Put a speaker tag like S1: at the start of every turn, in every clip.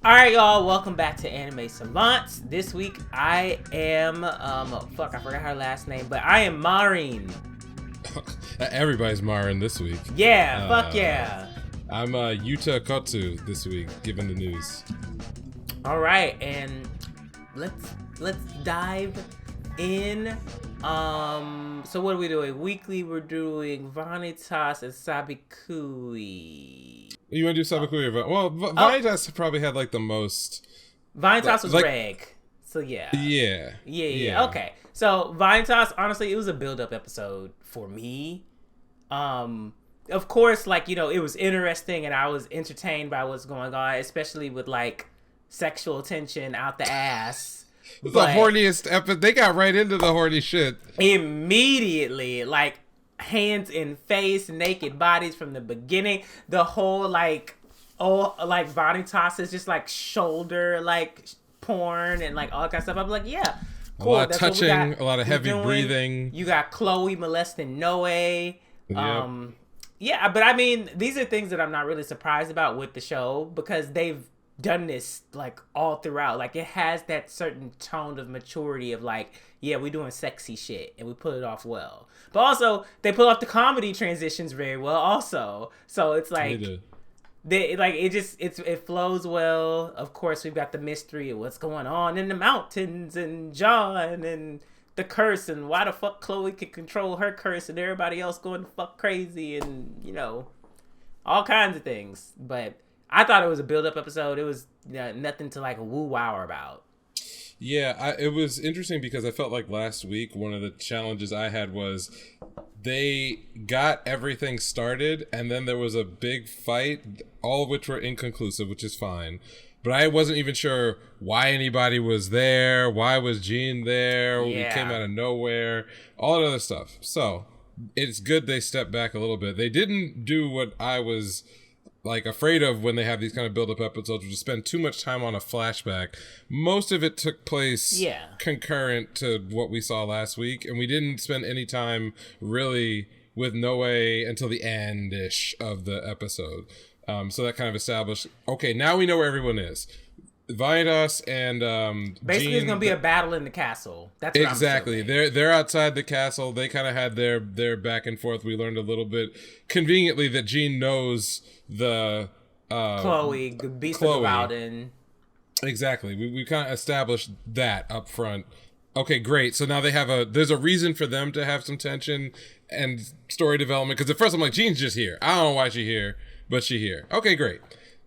S1: All right, y'all. Welcome back to Anime Savants. This week, I am I forgot her last name, but I am Maureen.
S2: Everybody's Marin this week.
S1: Yeah, fuck yeah.
S2: I'm Yuta Kotsu this week, given the news.
S1: All right, and let's dive in. So what are we doing? Weekly, we're doing Vanitas and Sabikui.
S2: You want to do Sabikui? Well, Vanitas probably had like the most.
S1: Vanitas was reg. So yeah.
S2: Yeah.
S1: Okay. So Vanitas, honestly, it was a build-up episode for me. Of course, like, you know, it was interesting and I was entertained by what's going on, especially with like sexual tension out the ass.
S2: The horniest episode. They got right into the horny shit
S1: immediately, like hands in face, naked bodies from the beginning. The whole like Vanitas is just like shoulder like porn and like all that kind of stuff. I'm like, yeah, cool.
S2: A lot of touching, a lot of heavy breathing.
S1: You got Chloe molesting Noe.
S2: Yep.
S1: Yeah, but I mean, these are things that I'm not really surprised about with the show because they've done this like all throughout. Like it has that certain tone of maturity of like, yeah, we're doing sexy shit and we pull it off well. But also they pull off the comedy transitions very well also. So it's like it flows well. Of course, we've got the mystery of what's going on in the mountains and John and the curse and why the fuck Chloe can control her curse and everybody else going the fuck crazy and, you know, all kinds of things. But I thought it was a build-up episode. It was nothing to like woo-wow about.
S2: Yeah, it was interesting because I felt like last week one of the challenges I had was they got everything started and then there was a big fight, all of which were inconclusive, which is fine. But I wasn't even sure why anybody was there. Why was Jean there?
S1: Yeah.
S2: We came out of nowhere. All that other stuff. So it's good they stepped back a little bit. They didn't do what I was like afraid of when they have these kind of build-up episodes, which is spend too much time on a flashback. Most of it took place concurrent to what we saw last week, and we didn't spend any time really with Noe until the end-ish of the episode. So that kind of established, okay, now we know where everyone is. Vanitas and
S1: basically
S2: Jean,
S1: it's gonna be a battle in the castle. That's what
S2: exactly. They're outside the castle. They kind of had their back and forth. We learned a little bit conveniently that Jean knows the
S1: Chloe, the beast of the Bowden.
S2: Exactly. We kind of established that up front. Okay, great. So now there's a reason for them to have some tension and story development. Because at first I'm like, Jean's just here. I don't know why she's here, but she's here. Okay, great.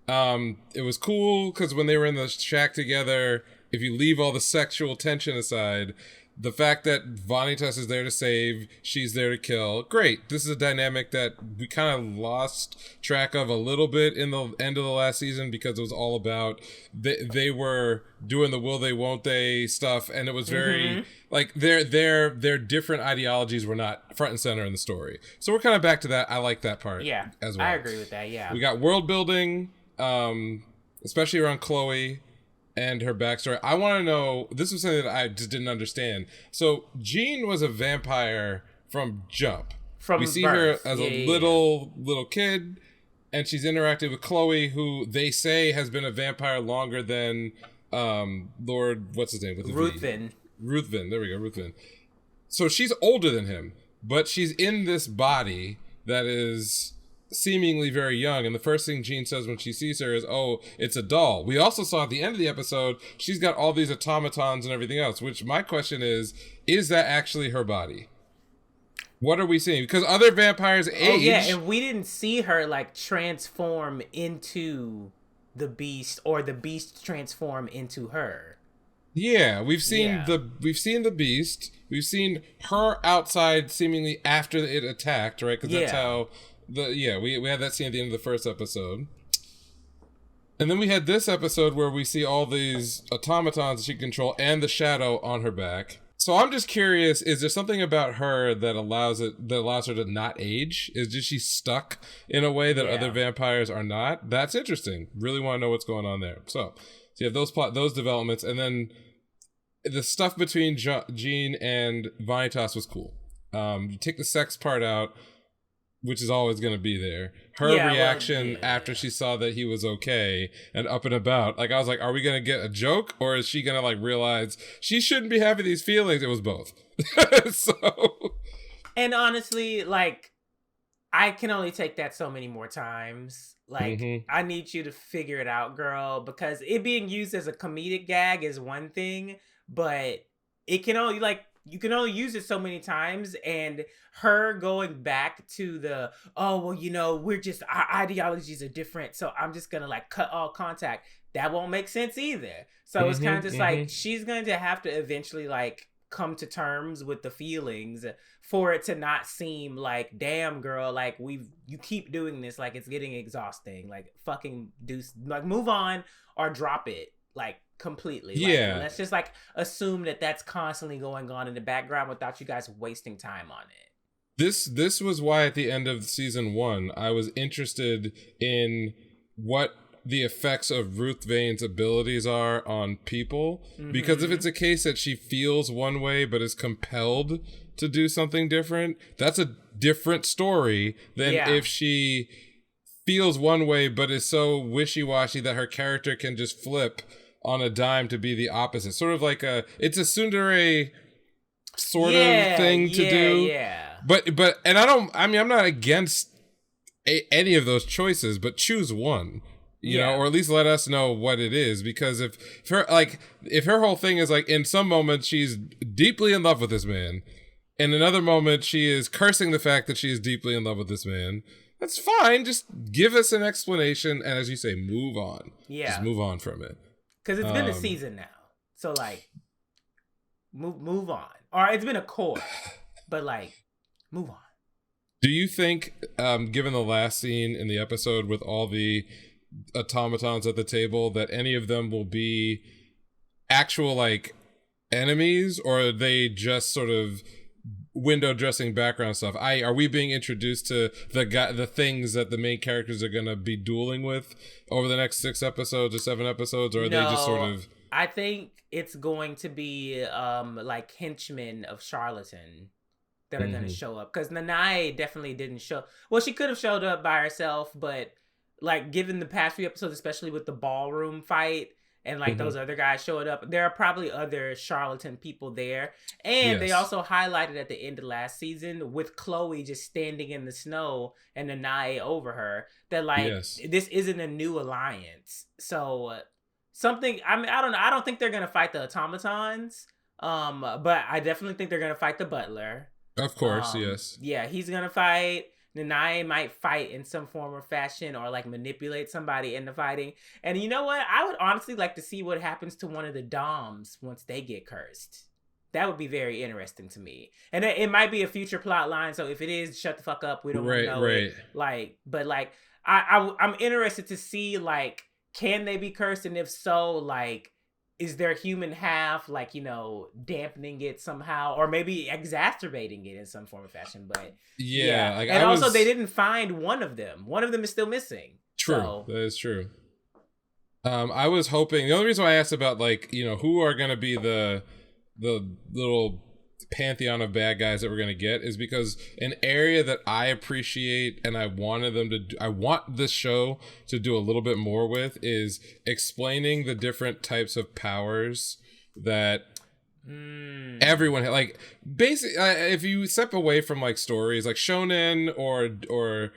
S2: It was cool because when they were in the shack together, if you leave all the sexual tension aside, the fact that Vanitas is there to save, she's there to kill, great. This is a dynamic that we kind of lost track of a little bit in the end of the last season because it was all about they were doing the will they won't they stuff, and it was very like their different ideologies were not front and center in the story. So we're kind of back to that. I like that part.
S1: Yeah,
S2: as well.
S1: I agree with that. Yeah,
S2: we got world building. Especially around Chloe and her backstory. I want to know, this was something that I just didn't understand. So Jean was a vampire from jump. We see
S1: birth.
S2: her as a little kid, and she's interacted with Chloe, who they say has been a vampire longer than Lord, what's his name? With the
S1: Ruthven.
S2: Ruthven, there we go, Ruthven. So she's older than him, but she's in this body that is seemingly very young, and the first thing Jean says when she sees her is, oh, it's a doll. We also saw at the end of the episode she's got all these automatons and everything else, which my question is that actually her body? What are we seeing? Because other vampires age.
S1: Oh yeah, and we didn't see her like transform into the beast or the beast transform into her.
S2: Yeah, we've seen the beast. We've seen her outside seemingly after it attacked, right? Because that's how we had that scene at the end of the first episode. And then we had this episode where we see all these automatons that she can control and the shadow on her back. So I'm just curious, is there something about her that allows her to not age? Is she stuck in a way that other vampires are not? That's interesting. Really want to know what's going on there. So you have those developments, and then the stuff between Jean and Vanitas was cool. You take the sex part out. which is always going to be there. Her reaction after she saw that he was okay and up and about, like I was like, are we going to get a joke, or is she going to like realize she shouldn't be having these feelings? It was both. So,
S1: and honestly, like, I can only take that so many more times. Like, I need you to figure it out, girl, because it being used as a comedic gag is one thing, but it can only, like, you can only use it so many times, and her going back to the, oh, well, you know, our ideologies are different, so I'm just gonna, like, cut all contact. That won't make sense either. So it's kind of just like, she's going to have to eventually, like, come to terms with the feelings for it to not seem like, damn, girl, like, you keep doing this, like, it's getting exhausting, like, fucking like, move on or drop it, like, completely.
S2: Yeah.
S1: Like, let's just, like, assume that that's constantly going on in the background without you guys wasting time on it.
S2: This was why at the end of season 1 I was interested in what the effects of Ruth Vane's abilities are on people, because if it's a case that she feels one way but is compelled to do something different, that's a different story than if she feels one way but is so wishy-washy that her character can just flip on a dime to be the opposite. Sort of like it's a tsundere sort of thing to do. Yeah. But and I'm not against any of those choices, but choose one. You know, or at least let us know what it is, because if her whole thing is like, in some moments she's deeply in love with this man, in another moment she is cursing the fact that she is deeply in love with this man, that's fine. Just give us an explanation, and as you say, move on. Yeah, just move on from it.
S1: Because it's been a season now, so like, move on. Or it's been a core, but like, move on.
S2: Do you think, given the last scene in the episode with all the automatons at the table, that any of them will be actual like enemies, or are they just sort of window dressing background stuff? Are we being introduced to the things that the main characters are going to be dueling with over the next 6 episodes or 7 episodes, or are they just sort of...
S1: I think it's going to be like henchmen of Charlatan that are going to show up, because Nanae definitely didn't show. Well, she could have showed up by herself, but like, given the past few episodes, especially with the ballroom fight and like those other guys showing up, there are probably other charlatan people there. And they also highlighted at the end of last season with Chloe just standing in the snow and Nanae over her that like, this isn't a new alliance. So something, I mean, I don't think they're going to fight the automatons. But I definitely think they're going to fight the butler.
S2: Of course, yes.
S1: Yeah, he's going to fight. Nanae might fight in some form or fashion, or like manipulate somebody into fighting. And you know what? I would honestly like to see what happens to one of the Doms once they get cursed. That would be very interesting to me. And it might be a future plot line. So if it is, shut the fuck up. We don't know it. Like, but like, I'm interested to see, like, can they be cursed? And if so, like, is their human half, like, you know, dampening it somehow, or maybe exacerbating it in some form or fashion? But
S2: yeah. Like,
S1: and also they didn't find one of them. One of them is still missing.
S2: True. So. That is true. I was hoping, the only reason why I asked about, like, you know, who are going to be the little pantheon of bad guys that we're going to get is because an area that I appreciate and I want this show to do a little bit more with is explaining the different types of powers that everyone like. Basically, if you step away from like stories like shonen or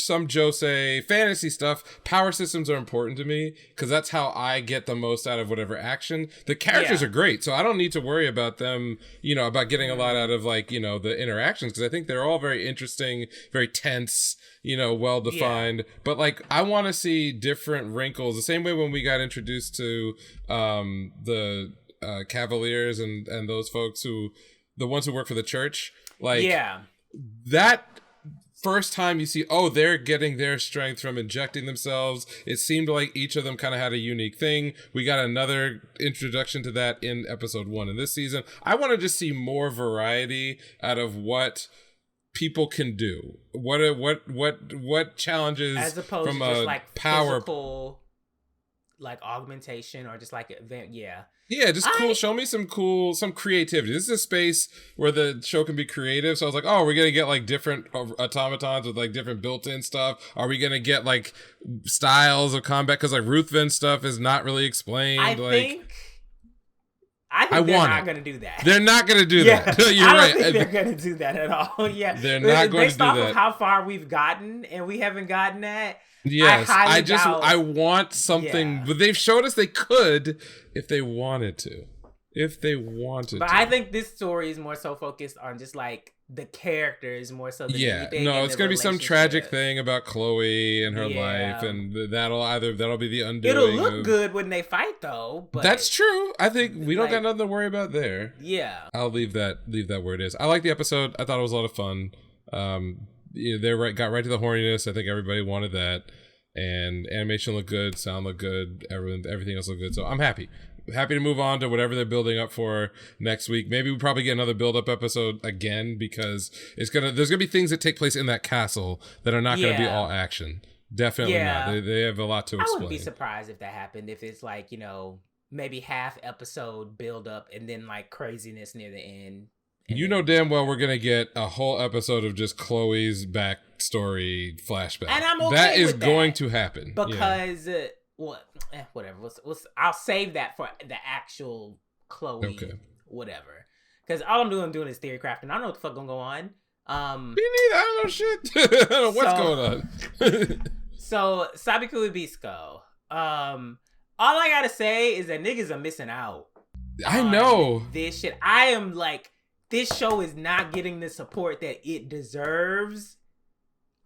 S2: some josei fantasy stuff, power systems are important to me because that's how I get the most out of whatever action. The characters are great, so I don't need to worry about them, you know, about getting a lot out of, like, you know, the interactions, because I think they're all very interesting, very tense, you know, well defined. But like, I want to see different wrinkles, the same way when we got introduced to the Cavaliers and those folks the ones who work for the church, like that first time you see, oh, they're getting their strength from injecting themselves. It seemed like each of them kind of had a unique thing. We got another introduction to that in episode 1 of this season. I want to just see more variety out of what people can do. What challenges
S1: as opposed
S2: from
S1: to just like
S2: power
S1: physical like augmentation or just like event. Yeah.
S2: Yeah, just cool. Show me some creativity. This is a space where the show can be creative. So I was like, oh, we're going to get like different automatons with like different built-in stuff. Are we going to get like styles of combat? Because like Ruthven stuff is not really explained. I think they're not going to do that. They're not going to do that. You're right.
S1: I don't think they're going to do that at all. Yeah.
S2: They're not going to do that.
S1: Based off of how far we've gotten and we haven't gotten that.
S2: Yes, I want something, but they've showed us they could if they wanted to. But
S1: I think this story is more so focused on just like the characters more so than anything.
S2: No, it's gonna be some tragic thing about Chloe and her life, and that'll be the undoing.
S1: It'll look good when they fight, though. But
S2: that's true. I think we don't got nothing to worry about there.
S1: Yeah,
S2: I'll leave that where it is. I like the episode. I thought it was a lot of fun. They got right to the horniness. I think everybody wanted that, and animation looked good, sound looked good, everything else looked good. So I'm happy to move on to whatever they're building up for next week. Maybe we probably get another build-up episode again because there's gonna be things that take place in that castle that are not gonna be all action. Definitely not. They have a lot to explain.
S1: I wouldn't be surprised if that happened. If it's like maybe half episode build up and then like craziness near the end.
S2: You know damn well we're going to get a whole episode of just Chloe's backstory flashback.
S1: And I'm okay
S2: that is
S1: with
S2: going to happen.
S1: Because, whatever. I'll save that for the actual Chloe, whatever. Because all I'm doing is theory crafting. I don't know what the fuck going to go on.
S2: Me neither. I don't know shit. I don't know what's going on.
S1: So, Sabiku Ibisco. All I got to say is that niggas are missing out.
S2: I know.
S1: This shit. I am like... This show is not getting the support that it deserves.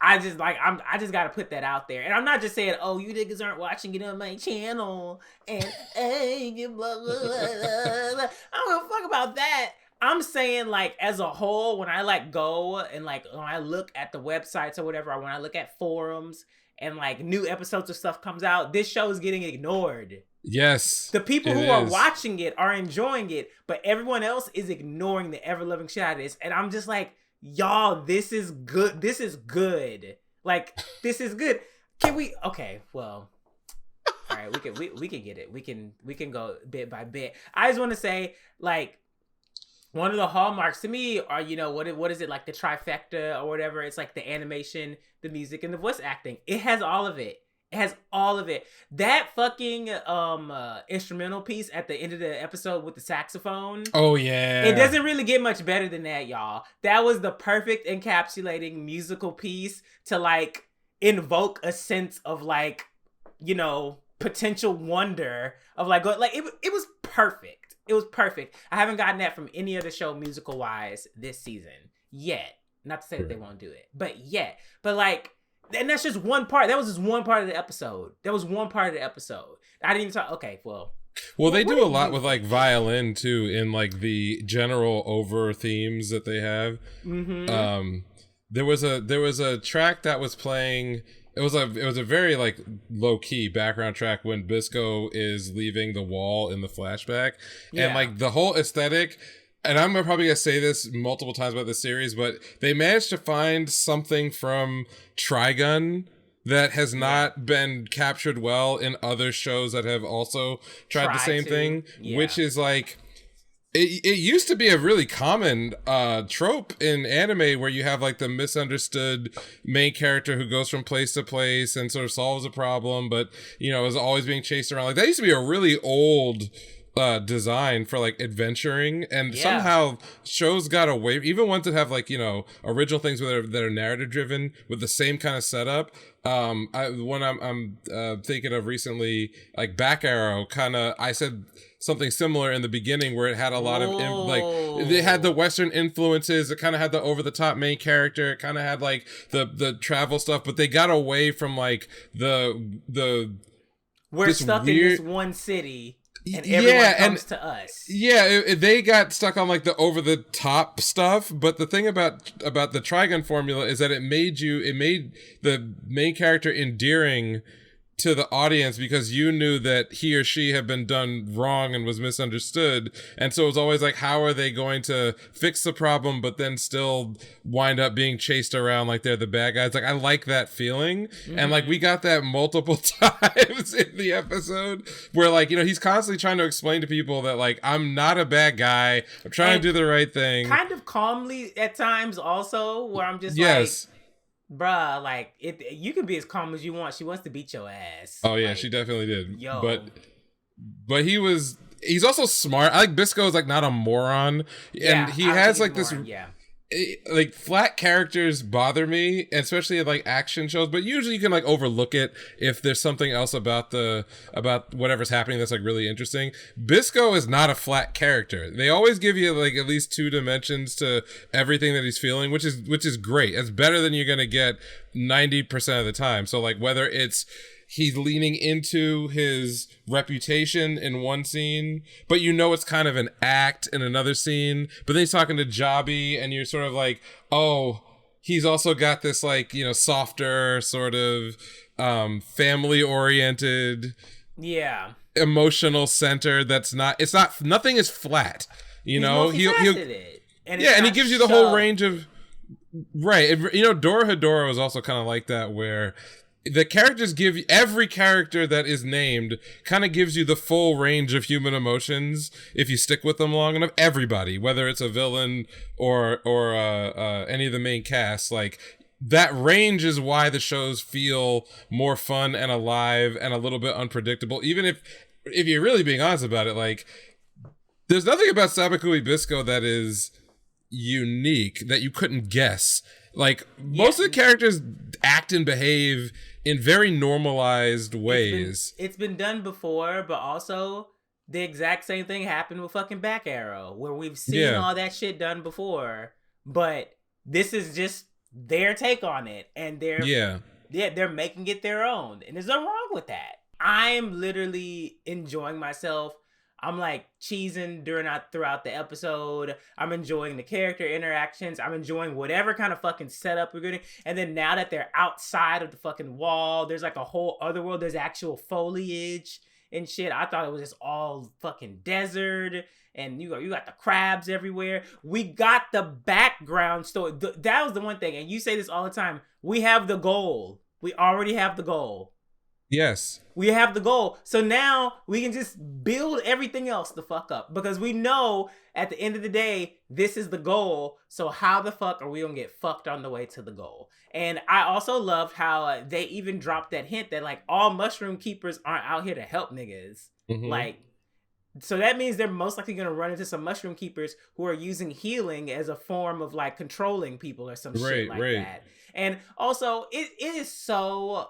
S1: I just gotta put that out there. And I'm not just saying, oh, you niggas aren't watching it on my channel. And hey, blah, blah, blah, blah. I don't give a fuck about that. I'm saying like as a whole, when I like go and like when I look at the websites or whatever, or when I look at forums and like new episodes of stuff comes out, this show is getting ignored.
S2: Yes.
S1: The people who are watching it are enjoying it, but everyone else is ignoring the ever-loving shit out of this. And I'm just like, y'all, this is good. This is good. Like, this is good. Can we... Okay, well... All right, we can get it. We can go bit by bit. I just want to say, like, one of the hallmarks to me are, what is it, like the trifecta or whatever? It's like the animation, the music, and the voice acting. It has all of it. It has all of it. That fucking instrumental piece at the end of the episode with the saxophone.
S2: Oh, yeah.
S1: It doesn't really get much better than that, y'all. That was the perfect encapsulating musical piece to, like, invoke a sense of, like, potential wonder of, like it was perfect. It was perfect. I haven't gotten that from any other show musical-wise this season. Yet. Not to say that they won't do it. But yet. But, like... And that's just one part. That was just one part of the episode. I didn't even talk. Okay, well.
S2: Well, they do a lot with like violin too, in like the general over themes that they have. Mm-hmm. There was a track that was playing. It was a very like low key background track when Bisco is leaving the wall in the flashback, and like the whole aesthetic. And I'm probably going to say this multiple times about this series, but they managed to find something from Trigun that has not been captured well in other shows that have also tried the same thing, which is like, it used to be a really common trope in anime where you have like the misunderstood main character who goes from place to place and sort of solves a problem, but, is always being chased around. Like that used to be a really old design for like adventuring, and somehow shows got away, even ones that have like original things that are narrative driven with the same kind of setup. I'm thinking of recently, like Back Arrow, I said something similar in the beginning where it had a lot of like they had the Western influences, it kind of had the over the top main character, it kind of had like the travel stuff, but they got away from like the
S1: we're stuck in this one city. And everyone comes to us.
S2: Yeah, they got stuck on like the over the top stuff. But the thing about the Trigun formula is that it made the main character endearing to the audience because you knew that he or she had been done wrong and was misunderstood. And so it was always like, how are they going to fix the problem, but then still wind up being chased around like they're the bad guys? Like, I like that feeling. And like, we got that multiple times in the episode where like, you know, he's constantly trying to explain to people that like, I'm not a bad guy. I'm trying to do the right thing.
S1: Kind of calmly at times also, where I'm just like, bruh, like, you can be as calm as you want. She wants to beat your ass.
S2: Oh yeah,
S1: like,
S2: she definitely did.
S1: Yo.
S2: But he's also smart. I like Bisco is like not a moron. And he has like this like flat characters bother me, especially in like action shows, but usually you can like overlook it if there's something else about whatever's happening that's like really interesting. Bisco is not a flat character. They always give you like at least 2 dimensions to everything that he's feeling, which is great. It's better than you're gonna get 90% of the time. So like whether it's he's leaning into his reputation in one scene, but you know it's kind of an act in another scene. But then he's talking to Jobby, and you're sort of like, oh, he's also got this like, you know, softer sort of family-oriented, emotional center. Nothing is flat. You know, he'll and he gives you the whole range of right. You know, Dorohedoro is also kind of like that, where the characters give every character that is named kind of gives you the full range of human emotions if you stick with them long enough. Everybody, whether it's a villain or any of the main cast, like that range is why the shows feel more fun and alive and a little bit unpredictable. Even if you're really being honest about it, like there's nothing about Sabakui Bisco that is unique that you couldn't guess. Like most of the characters act and behave in very normalized ways.
S1: It's been done before, but also the exact same thing happened with fucking Back Arrow, where we've seen all that shit done before, but this is just their take on it, and they're making it their own, and there's nothing wrong with that. I am literally enjoying myself. I'm like cheesing throughout the episode. I'm enjoying the character interactions. I'm enjoying whatever kind of fucking setup we're getting. And then now that they're outside of the fucking wall, there's like a whole other world. There's actual foliage and shit. I thought it was just all fucking desert. And you got the crabs everywhere. We got the background story. That was the one thing. And you say this all the time. We have the goal. We already have the goal.
S2: Yes.
S1: We have the goal. So now we can just build everything else the fuck up. Because we know at the end of the day, this is the goal. So how the fuck are we going to get fucked on the way to the goal? And I also loved how they even dropped that hint that like all mushroom keepers aren't out here to help niggas. Mm-hmm. Like, so that means they're most likely going to run into some mushroom keepers who are using healing as a form of like controlling people or some shit like that. And also it is so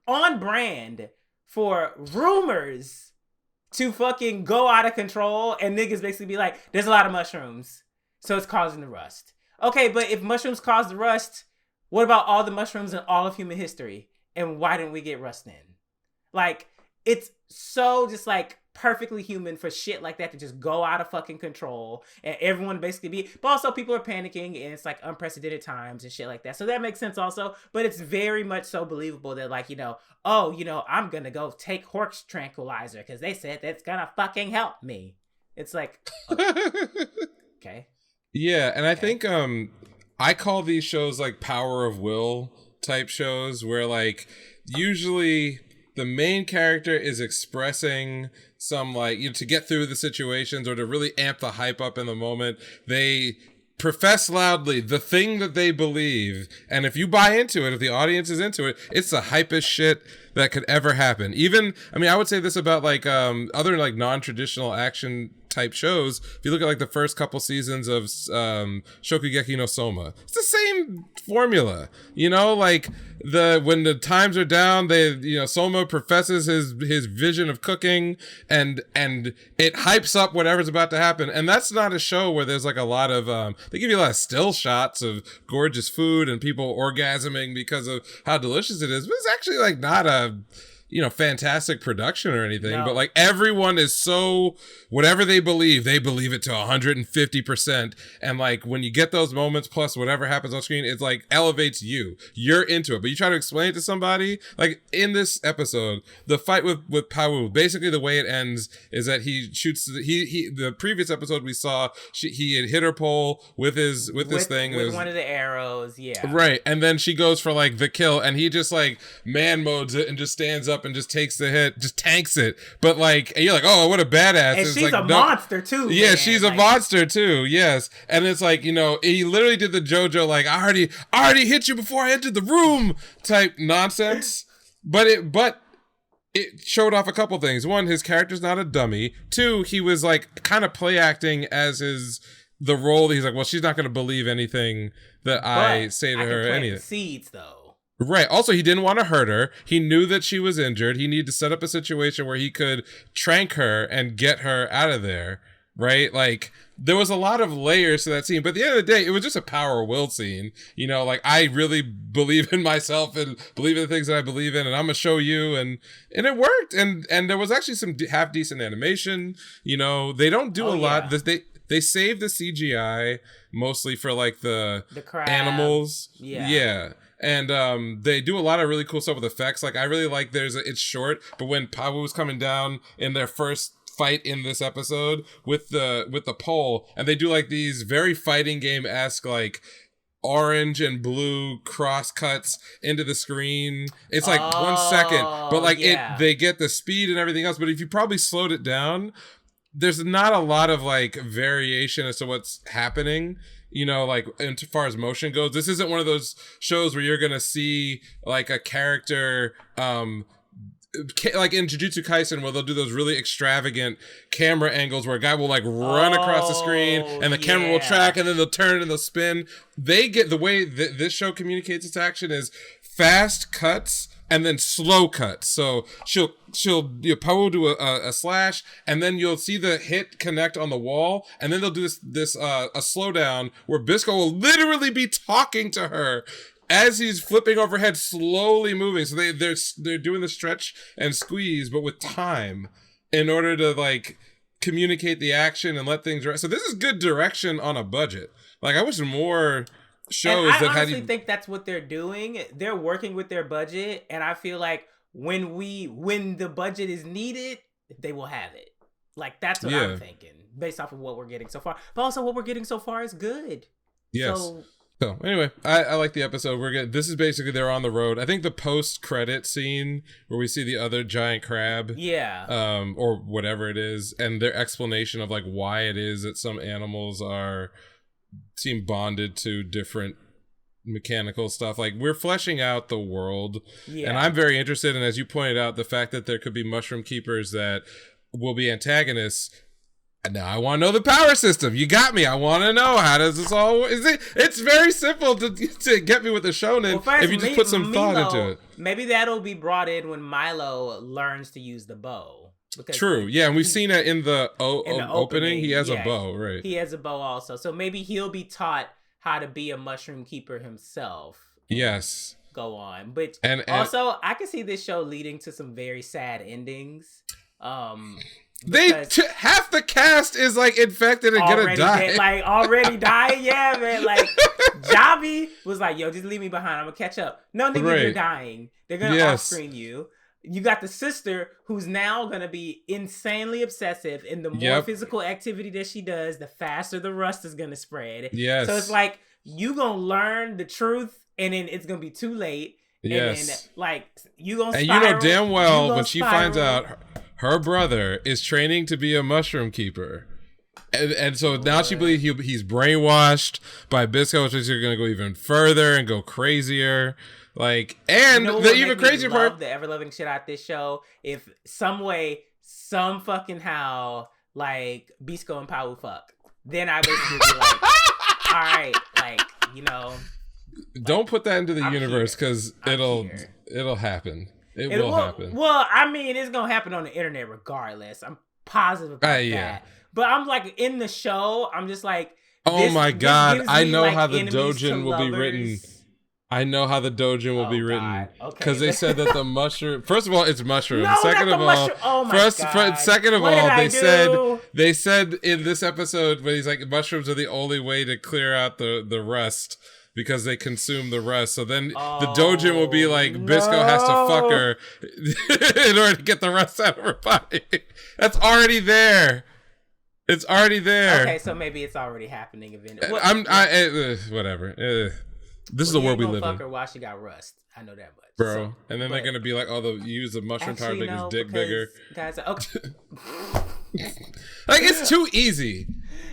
S1: on brand for rumors to fucking go out of control and niggas basically be like, there's a lot of mushrooms, so it's causing the rust. Okay, but if mushrooms cause the rust, what about all the mushrooms in all of human history? And why didn't we get rust in? Like, it's so just like perfectly human for shit like that to just go out of fucking control and everyone basically but also people are panicking and it's like unprecedented times and shit like that. So that makes sense also, but it's very much so believable that like, I'm gonna go take horse tranquilizer because they said that's gonna fucking help me. It's like, okay.
S2: Yeah, and I think I call these shows like power of will type shows where like usually the main character is expressing some like, to get through the situations or to really amp the hype up in the moment. They profess loudly the thing that they believe. And if you buy into it, if the audience is into it, it's the hypest shit that could ever happen. Even, I would say this about like other like non-traditional action type shows. If you look at like the first couple seasons of Shokugeki no Soma, it's the same formula, like when the times are down, Soma professes his vision of cooking and it hypes up whatever's about to happen. And that's not a show where there's like a lot of they give you a lot of still shots of gorgeous food and people orgasming because of how delicious it is, but it's actually like not a fantastic production or anything,
S1: No.
S2: but like everyone is so, whatever they believe it to 150%. And like when you get those moments plus whatever happens on screen, it's like elevates you're into it. But you try to explain it to somebody, like in this episode, the fight with Pawu, basically the way it ends is that he shoots the previous episode we saw, he had hit her pole with this thing
S1: with one of the arrows,
S2: right, and then she goes for like the kill, and he just like man modes it and just stands up and just takes the hit, just tanks it. But like, and you're like, oh, what a badass!
S1: And
S2: it's
S1: she's
S2: like,
S1: a monster too.
S2: Yeah,
S1: man.
S2: she's a monster too. Yes, and it's like, he literally did the JoJo like, I already hit you before I entered the room type nonsense. But it showed off a couple things. One, his character's not a dummy. Two, he was like kind of play acting as the role that he's like, well, she's not going to believe anything that I say to her. Anything.
S1: Seeds though.
S2: Right. Also, he didn't want to hurt her. He knew that she was injured. He needed to set up a situation where he could trank her and get her out of there. Right? Like, there was a lot of layers to that scene. But at the end of the day, it was just a power of will scene. Like, I really believe in myself and believe in the things that I believe in, and I'm going to show you. And it worked. And there was actually some half-decent animation. They don't do a lot. They save the CGI mostly for, like, the
S1: crab.
S2: Animals.
S1: Yeah.
S2: And they do a lot of really cool stuff with effects. Like, I really like it's short, but when Pawu was coming down in their first fight in this episode with the pole, and they do like these very fighting game-esque like orange and blue cross cuts into the screen. It's like 1 second, but like they get the speed and everything else. But if you probably slowed it down, there's not a lot of like variation as to what's happening. Like as far as motion goes, this isn't one of those shows where you're gonna see like a character like in Jujutsu Kaisen, where they'll do those really extravagant camera angles where a guy will like run across the screen and the camera will track, and then they'll turn and they'll spin. They get the way this show communicates its action is fast cuts and then slow cuts. So she'll Pawu do a slash, and then you'll see the hit connect on the wall, and then they'll do this a slowdown where Bisco will literally be talking to her as he's flipping overhead, slowly moving. So they're doing the stretch and squeeze, but with time, in order to like communicate the action and let things rest. So this is good direction on a budget. Like, I wish more shows
S1: and
S2: that
S1: I honestly think that's what they're doing. They're working with their budget, and I feel like when the budget is needed, they will have it. Like, that's what I'm thinking based off of what we're getting so far. But also, what we're getting so far is good.
S2: Yes. So anyway, I like the episode. This is basically they're on the road. I think the post-credit scene where we see the other giant crab, or whatever it is, and their explanation of like why it is that some animals seem bonded to different mechanical stuff. Like, we're fleshing out the world, and I'm very interested in, as you pointed out, the fact that there could be mushroom keepers that will be antagonists. Now I want to know the power system. You got me. I want to know, how does this all work? It's very simple to get me with the shonen, first, if you just put some thought into it.
S1: Maybe that'll be brought in when Milo learns to use the bow.
S2: True. Yeah, and we've seen it in the opening. He has a bow, right?
S1: He has a bow also. So maybe he'll be taught how to be a mushroom keeper himself.
S2: Yes.
S1: Go on. But and also, I can see this show leading to some very sad endings.
S2: Half the cast is like infected and gonna die.
S1: Already dying. Yeah, man. Like, Javi was like, yo, just leave me behind. I'm gonna catch up. No, nigga, you're dying. They're gonna off-screen you. You got the sister who's now gonna be insanely obsessive, and the more physical activity that she does, the faster the rust is gonna spread.
S2: Yes.
S1: So it's like, you gonna learn the truth, and then it's gonna be too late.
S2: Yes.
S1: And then, like, you gonna
S2: spiral. And you know damn well when she finds out her brother is training to be a mushroom keeper. And so now she believes he's brainwashed by Bisco, which is going to go even further and go crazier. Like, and the even crazier part,
S1: the ever-loving shit out this show, if some way, some fucking how, like, Bisco and Pawu fuck, then I basically be like, all right, like,
S2: don't put that into the universe, because it'll happen. It will happen.
S1: Well, I mean, it's gonna happen on the internet regardless. I'm positive about that. But I'm like, in the show, I'm just like,
S2: oh my god, I know how the dojin will be written. I know how the dojin will be written.
S1: Okay.
S2: Because they said that the mushroom. First of all, it's mushroom.
S1: No,
S2: second
S1: not
S2: of
S1: the
S2: all,
S1: mushroom. Oh my God.
S2: Second of
S1: What did
S2: all,
S1: I do?
S2: they said in this episode when he's like, mushrooms are the only way to clear out the rust because they consume the rust. So then the dojin will be like, Bisco has to fuck her in order to get the rust out of her body. That's already there. It's already there.
S1: Okay, so maybe it's already happening eventually.
S2: Whatever. This is the world we live in.
S1: Fuck her while she got rust. I know that much,
S2: bro.
S1: So,
S2: and then they're gonna be like, "Oh, the use the mushroom power to make his dick bigger."
S1: Guys, okay.
S2: Like it's too easy.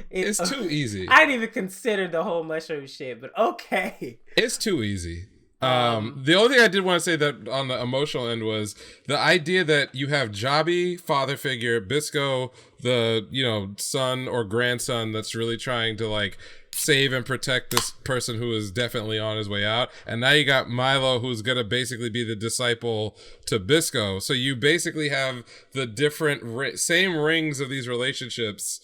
S2: It's too easy.
S1: I didn't even consider the whole mushroom shit, but okay.
S2: It's too easy. The only thing I did want to say that on the emotional end was the idea that you have Jabi, father figure, Bisco, the son or grandson that's really trying to like save and protect this person who is definitely on his way out, and now you got Milo who's gonna basically be the disciple to Bisco. So you basically have the different same rings of these relationships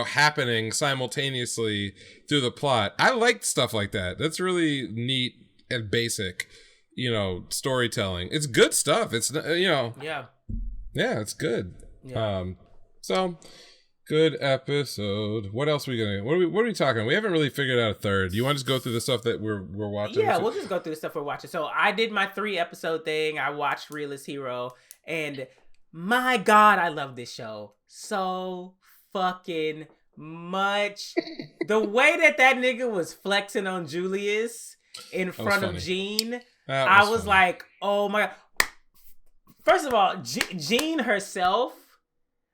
S2: happening simultaneously through the plot. I liked stuff like that. That's really neat and basic storytelling. It's good stuff. It's yeah, it's good. So good episode. What else are we gonna? What are we talking? We haven't really figured out a third. You want to just go through the stuff that we're watching?
S1: Yeah, we'll just go through the stuff we're watching. So I did my 3-episode thing. I watched Realist Hero, and my God, I love this show so fucking much. The way that nigga was flexing on Julius in front of Jean, I was like, oh my God. First of all, Jean herself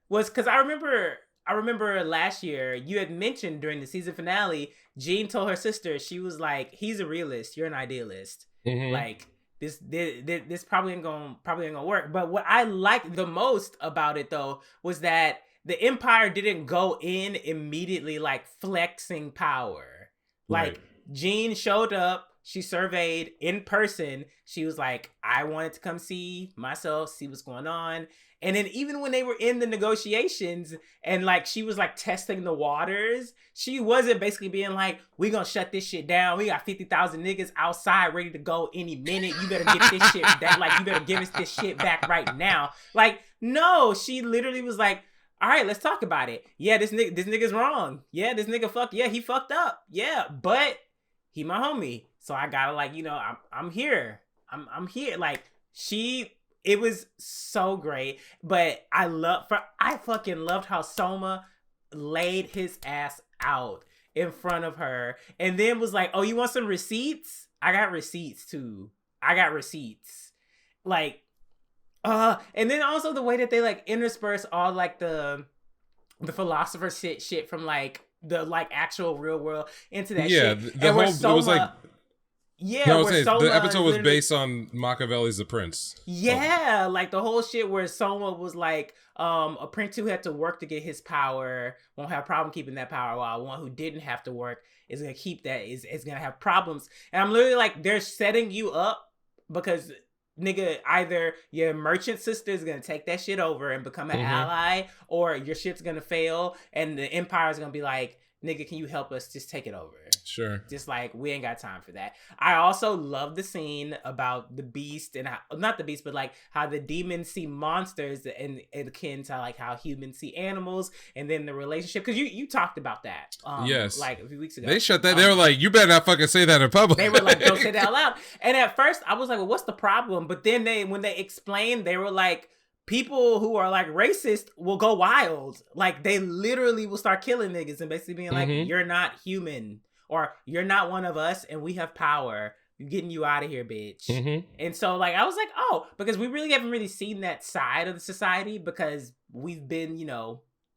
S1: was, because I remember last year you had mentioned during the season finale, Jean told her sister, she was like, he's a realist, you're an idealist. Mm-hmm. Like this probably ain't gonna work. But what I liked the most about it though was that the Empire didn't go in immediately like flexing power. Like Jean showed up, she surveyed in person. She was like, I wanted to come see myself, see what's going on. And then even when they were in the negotiations and like she was like testing the waters, she wasn't basically being like, we gonna shut this shit down. We got 50,000 niggas outside ready to go any minute. You better get this shit back. Like, you better give us this shit back right now. Like, no, she literally was like, all right, let's talk about it. Yeah, this nigga's wrong. Yeah, this nigga he fucked up. Yeah, but he my homie. So I gotta like, I'm here. I'm here. Like it was so great. But I fucking loved how Soma laid his ass out in front of her and then was like, oh, you want some receipts? I got receipts too. Like, and then also the way that they like intersperse all like the philosopher shit from like the like actual real world into that shit.
S2: Yeah, it was like the episode was based on Machiavelli's The Prince.
S1: Yeah, like the whole shit where Soma was like, a prince who had to work to get his power won't have a problem keeping that power, while one who didn't have to work is gonna keep that is gonna have problems. And I'm literally like, they're setting you up because nigga, either your merchant sister is gonna take that shit over and become an ally, or your shit's gonna fail and the Empire is gonna be like, nigga, can you help us just take it over?
S2: Sure.
S1: Just like, we ain't got time for that. I also love the scene about the beast and not the beast, but like how the demons see monsters and akin to like how humans see animals, and then the relationship. Because you talked about that.
S2: Yes.
S1: Like a few weeks ago.
S2: They shut that. They were like, you better not fucking say that in public.
S1: They were like, don't say that out loud. And at first I was like, well, what's the problem? But then when they explained, they were like, people who are like racist will go wild. Like they literally will start killing niggas and basically being like, you're not human, or you're not one of us and we have power. We're getting you out of here, bitch. And so like, I was like, oh, because we really haven't really seen that side of the society because we've been,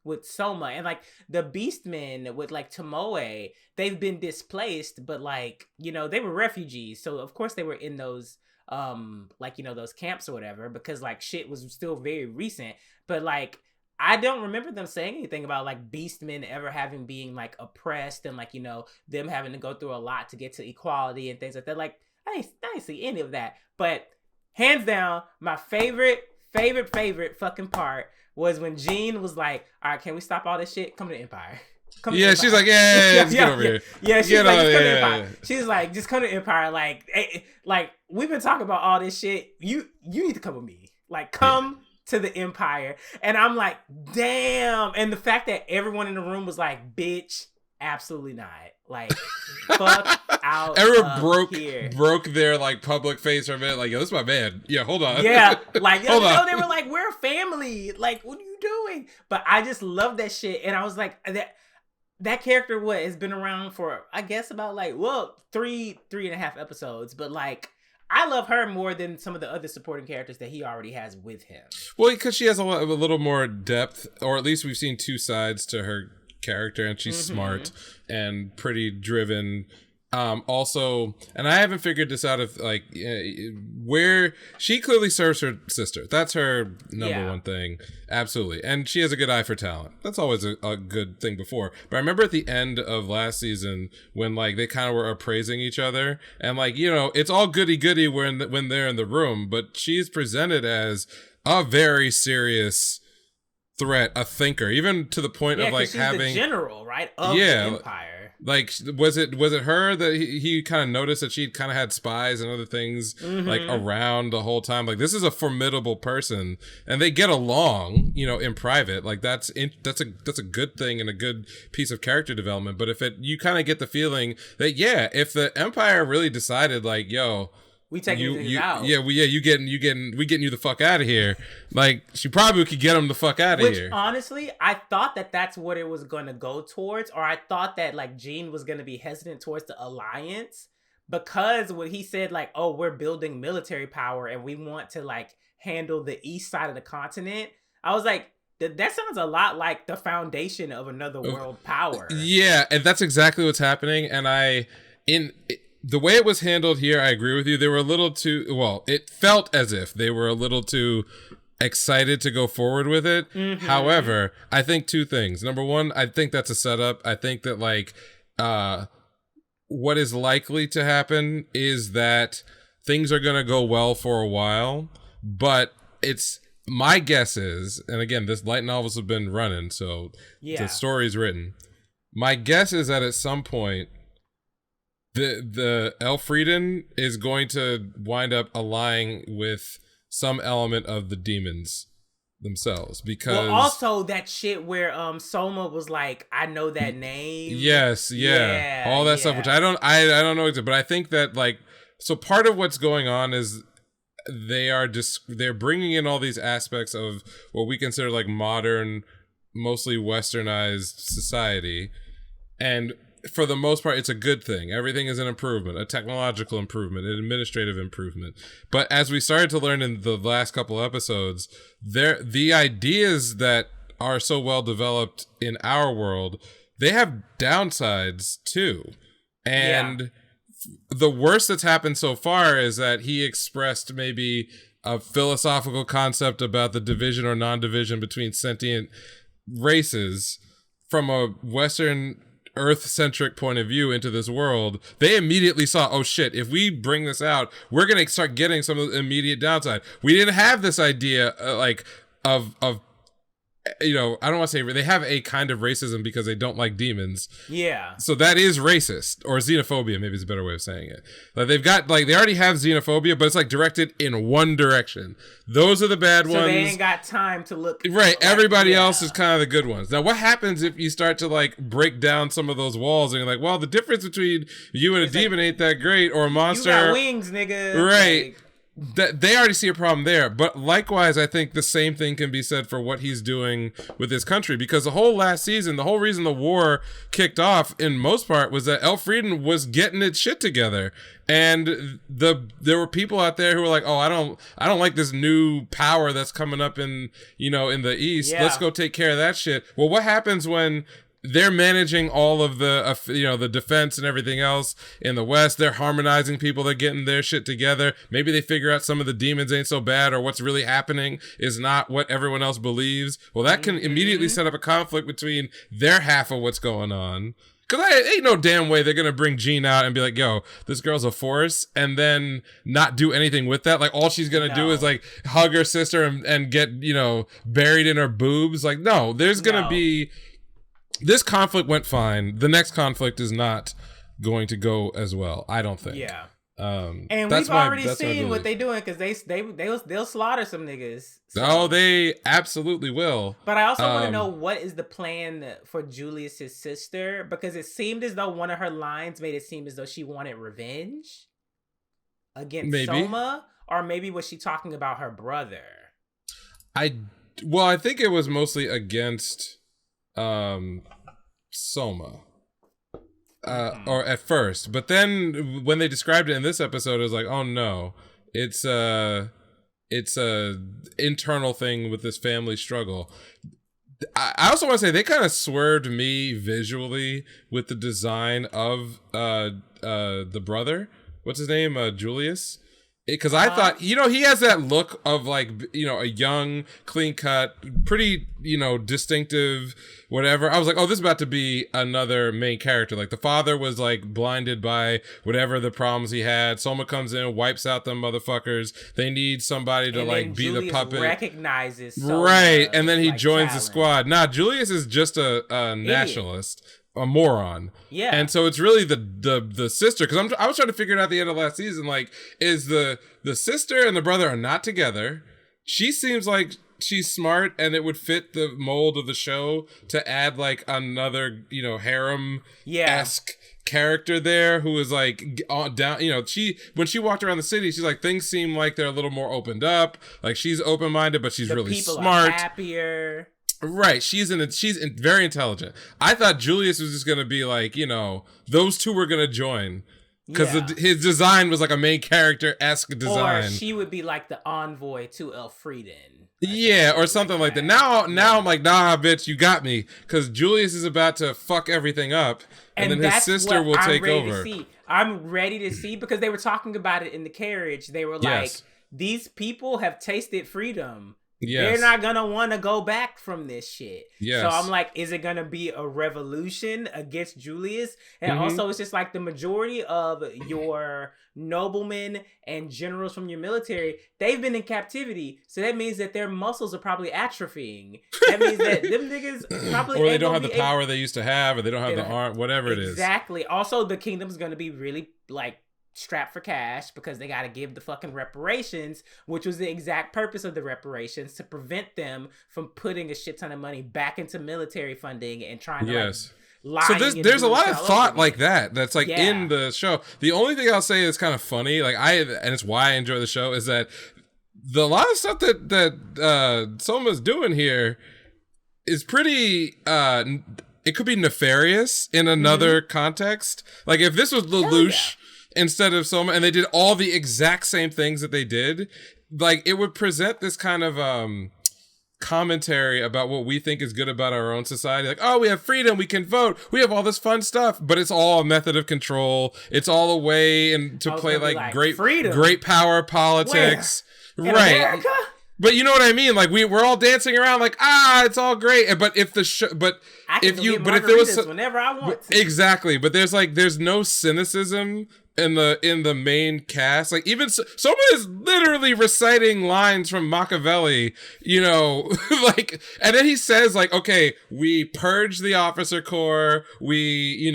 S1: with Soma and like the Beastmen with like Tomoe, they've been displaced, but like, they were refugees. So of course they were in those those camps or whatever, because like shit was still very recent. But like, I don't remember them saying anything about like Beastmen ever being like oppressed and like, them having to go through a lot to get to equality and things like that. Like, I didn't see any of that. But hands down, my favorite fucking part was when Jean was like, all right, can we stop all this shit? Come to the Empire. Come to
S2: Yeah,
S1: Empire.
S2: she's like, yeah, just get over here.
S1: Yeah, she's
S2: Get
S1: like,
S2: on-
S1: just come to
S2: yeah,
S1: Empire.
S2: yeah.
S1: She's like, just come to Empire. Like we've been talking about all this shit. You need to come with me. Like, come to the Empire. And I'm like, damn. And the fact that everyone in the room was like, bitch, absolutely not. Like, fuck out.
S2: Everyone
S1: here.
S2: broke their like public face for a minute. Like, yo, this is my man. Yeah, hold on.
S1: Yeah, like
S2: Hold on.
S1: they were like, we're a family. Like, what are you doing? But I just love that shit. And I was like, that character has been around for, I guess, about like, well, three and a half episodes. But like, I love her more than some of the other supporting characters that he already has with him.
S2: Well, because she has a little more depth, or at least we've seen two sides to her character, and she's smart and pretty driven. Also, and I haven't figured this out of like where she clearly serves her sister. That's her number one thing. Absolutely. And she has a good eye for talent. That's always a good thing before. But I remember at the end of last season when like they kind of were appraising each other, and like, you know, it's all goody goody when they're in the room, but she's presented as a very serious threat, a thinker, even to the point of like
S1: she's
S2: having
S1: the general, right, of the Empire.
S2: Like, was it her that he kind of noticed that she kind of had spies and other things like around the whole time? Like, this is a formidable person, and they get along, you know, in private. Like, that's a good thing and a good piece of character development. But you kind of get the feeling that if the Empire really decided like, yo,
S1: we taking you out.
S2: we getting you the fuck out of here. Like, she probably could get him the fuck out of here.
S1: Which, honestly, I thought that that's what it was going to go towards, or I thought that like Gene was going to be hesitant towards the alliance because when he said like, oh, we're building military power and we want to like handle the east side of the continent. I was like, that sounds a lot like the foundation of another world power.
S2: Yeah, and that's exactly what's happening. And the way it was handled here, I agree with you. They were a little too, well, it felt as if they were a little too excited to go forward with it. However, I think two things. Number one, I think that's a setup. I think that like, what is likely to happen is that things are going to go well for a while, but my guess is, and again, this light novels have been running, so the story's written. My guess is that at some point, the Elfrieden is going to wind up allying with some element of the demons themselves, because
S1: also that shit where Soma was like, I know that name.
S2: Yes, all that stuff, which I don't know, but I think that like, so part of what's going on is they're bringing in all these aspects of what we consider like modern, mostly westernized society, and for the most part, it's a good thing. Everything is an improvement, a technological improvement, an administrative improvement. But as we started to learn in the last couple episodes, the ideas that are so well developed in our world, they have downsides too. And the worst that's happened so far is that he expressed maybe a philosophical concept about the division or non-division between sentient races from a Western Earth-centric point of view into this world. They immediately saw, oh shit, if we bring this out, we're gonna start getting some of the immediate downside. We didn't have this idea of you know, I don't want to say they have a kind of racism because they don't like demons. Yeah. So that is racist, or xenophobia, maybe is a better way of saying it. Like they already have xenophobia, but it's like directed in one direction. Those are the bad ones. So
S1: they ain't got time to look.
S2: Right. Everybody else is kind of the good ones. Now, what happens if you start to like break down some of those walls and you're like, well, the difference between you and a demon ain't that great, or a monster.
S1: You got wings, nigga.
S2: Right. Like, that they already see a problem there, but likewise, I think the same thing can be said for what he's doing with his country, because the whole last season, the whole reason the war kicked off in most part was that Elfrieden was getting its shit together, and there were people out there who were like, oh, I don't like this new power that's coming up in the east. Let's go take care of that shit. Well, what happens when they're managing all of the, the defense and everything else in the West? They're harmonizing people. They're getting their shit together. Maybe they figure out some of the demons ain't so bad, or what's really happening is not what everyone else believes. Well, that can immediately set up a conflict between their half of what's going on. Because ain't no damn way they're going to bring Jean out and be like, yo, this girl's a force, and then not do anything with that. Like, all she's going to do is, like, hug her sister and get, buried in her boobs. Like, no, there's going to be this conflict went fine. The next conflict is not going to go as well, I don't think.
S1: Yeah.
S2: And
S1: we've already seen what they doing because they'll slaughter some niggas. So.
S2: Oh, they absolutely will.
S1: But I also want to know what is the plan for Julius's sister, because it seemed as though one of her lines made it seem as though she wanted revenge against Soma, or maybe was she talking about her brother?
S2: I think it was mostly against Soma. Or at first, but then when they described it in this episode, it was like, oh no, it's a internal thing with this family struggle. I also want to say they kind of swerved me visually with the design of the brother. What's his name? Julius. Because I thought, he has that look of like, a young, clean cut, pretty, distinctive, whatever. I was like, oh, this is about to be another main character. Like the father was like blinded by whatever the problems he had. Soma comes in, wipes out them motherfuckers. They need somebody to like be
S1: Julius
S2: the puppet.
S1: Recognizes Soma,
S2: right, and then he
S1: like,
S2: joins
S1: talent.
S2: the squad. Nah, Julius is just a nationalist. A moron.
S1: Yeah.
S2: And so it's really the sister, because I was trying to figure it out at the end of last season, like, is the sister and the brother are not together. She seems like she's smart, and it would fit the mold of the show to add like another, harem-esque character there who is like down, when she walked around the city, she's like, things seem like they're a little more opened up, like she's open-minded, but she's really smart.
S1: Are happier.
S2: Right, she's very intelligent. I thought Julius was just gonna be like, those two were gonna join, because his design was like a main character-esque design.
S1: Or she would be like the envoy to Elfrieden.
S2: Yeah, or something like that. Now I'm like, nah, bitch, you got me, because Julius is about to fuck everything up, and then his sister will take over.
S1: I'm ready to see, because they were talking about it in the carriage. They were like, these people have tasted freedom. Yes. They're not gonna want to go back from this shit. Yes. So I'm like, is it gonna be a revolution against Julius? And also, it's just like the majority of your noblemen and generals from your military, they've been in captivity. So that means that their muscles are probably atrophying. That means that them niggas probably
S2: or they don't have the power they used to have, or they don't have the arm, whatever it is.
S1: Exactly. Also, the kingdom's gonna be really like strapped for cash, because they got to give the fucking reparations, which was the exact purpose of the reparations, to prevent them from putting a shit ton of money back into military funding and trying to
S2: so there's a lot of thought like that's like in the show. The only thing I'll say is kind of funny, and it's why I enjoy the show, is that a lot of stuff that Soma's doing here is pretty it could be nefarious in another context. Like if this was Lelouch instead of Soma, and they did all the exact same things that they did, like it would present this kind of commentary about what we think is good about our own society. Like, oh, we have freedom, we can vote, we have all this fun stuff, but it's all a method of control. It's all a way to play like great power politics.
S1: Where? In America?
S2: But you know what I mean? Like we're all dancing around like, it's all great. But if the show, if there was
S1: whenever I want to.
S2: Exactly. But there's no cynicism in the main cast. Like even someone is literally reciting lines from Machiavelli, like, and then he says like, okay, we purged the officer corps. We,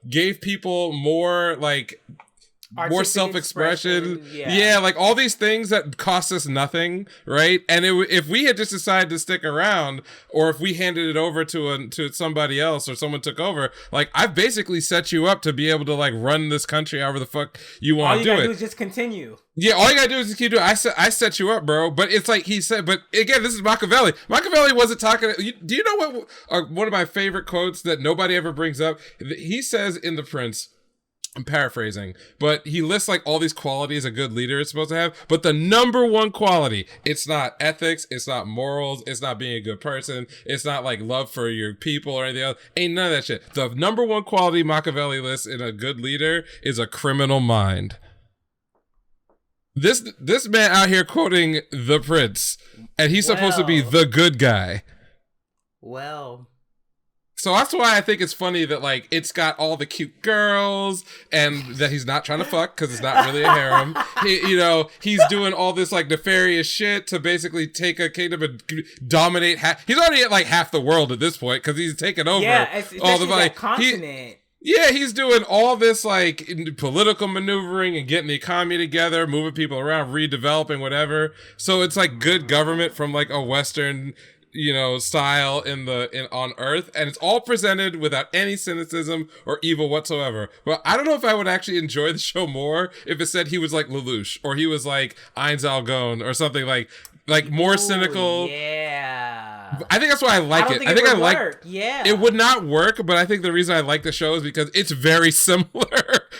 S2: gave people more like more self-expression. Yeah, like all these things that cost us nothing, right? And if we had just decided to stick around, or if we handed it over to somebody else, or someone took over, like I've basically set you up to be able to like run this country however the fuck you want to do it. All you gotta do
S1: is just continue.
S2: Yeah, all you gotta do is just keep doing it. I set you up, bro. But it's like he said, but again, this is Machiavelli. Machiavelli wasn't talking. Do you know what one of my favorite quotes that nobody ever brings up? He says in The Prince, I'm paraphrasing, but he lists like all these qualities a good leader is supposed to have, but the number one quality, it's not ethics, it's not morals, it's not being a good person, it's not like love for your people or anything else. Ain't none of that shit. The number one quality Machiavelli lists in a good leader is a criminal mind. This man out here quoting The Prince, and he's supposed to be the good guy.
S1: Well,
S2: So that's why I think it's funny that like it's got all the cute girls and that he's not trying to fuck because it's not really a harem. He's doing all this like nefarious shit to basically take a kingdom and dominate. He's already at like half the world at this point because he's taken over all the like
S1: continent.
S2: He's doing all this like political maneuvering and getting the economy together, moving people around, redeveloping whatever. So it's like good government from like a Western style on Earth, and it's all presented without any cynicism or evil whatsoever. But I don't know if I would actually enjoy the show more if it said he was like Lelouch or he was like Ainz Algon or something like more cynical.
S1: Yeah,
S2: I think that's why I like it. I think I like
S1: work. Yeah,
S2: it would not work, but I think the reason I like the show is because it's very similar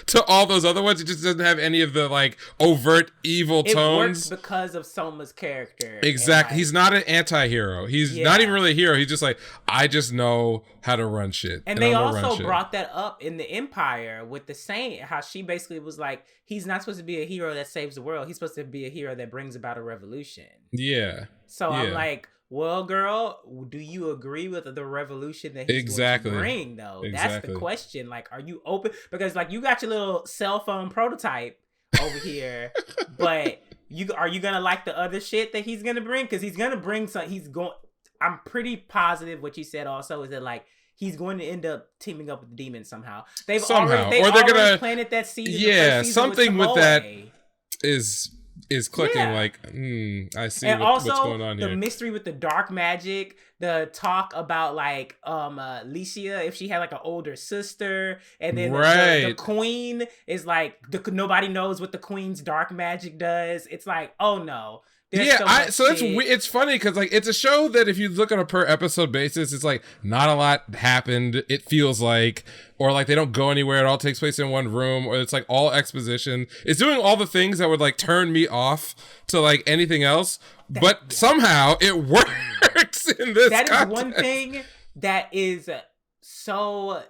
S2: to all those other ones. It just doesn't have any of the like overt evil tones.
S1: It works because of Soma's character.
S2: Exactly. He's not an anti-hero. He's not even really a hero. He's just like, I just know how to run shit.
S1: And they also brought that up in the Empire with the Saint, how she basically was like, he's not supposed to be a hero that saves the world. He's supposed to be a hero that brings about a revolution.
S2: Yeah.
S1: So I'm like, well, girl, do you agree with the revolution that he's going to bring, though? Exactly. That's the question. Like, are you open? Because, like, you got your little cell phone prototype over here, but are you going to like the other shit that he's going to bring? Because he's going to bring I'm pretty positive what you said also is that, like, he's going to end up teaming up with the demons somehow. They've already planted that seed.
S2: Yeah, something with that is clicking I see what's going on here.
S1: The mystery with the dark magic, the talk about like Licia, if she had like an older sister, and then the queen is like nobody knows what the queen's dark magic does. It's like, oh no. It's funny because like it's a show that if you look on a per episode basis, it's like not a lot happened. It feels like, or like they don't go anywhere. It all takes place in one room, or it's like all exposition. It's doing all the things that would like turn me off to like anything else, but somehow it works in this. That is one thing that is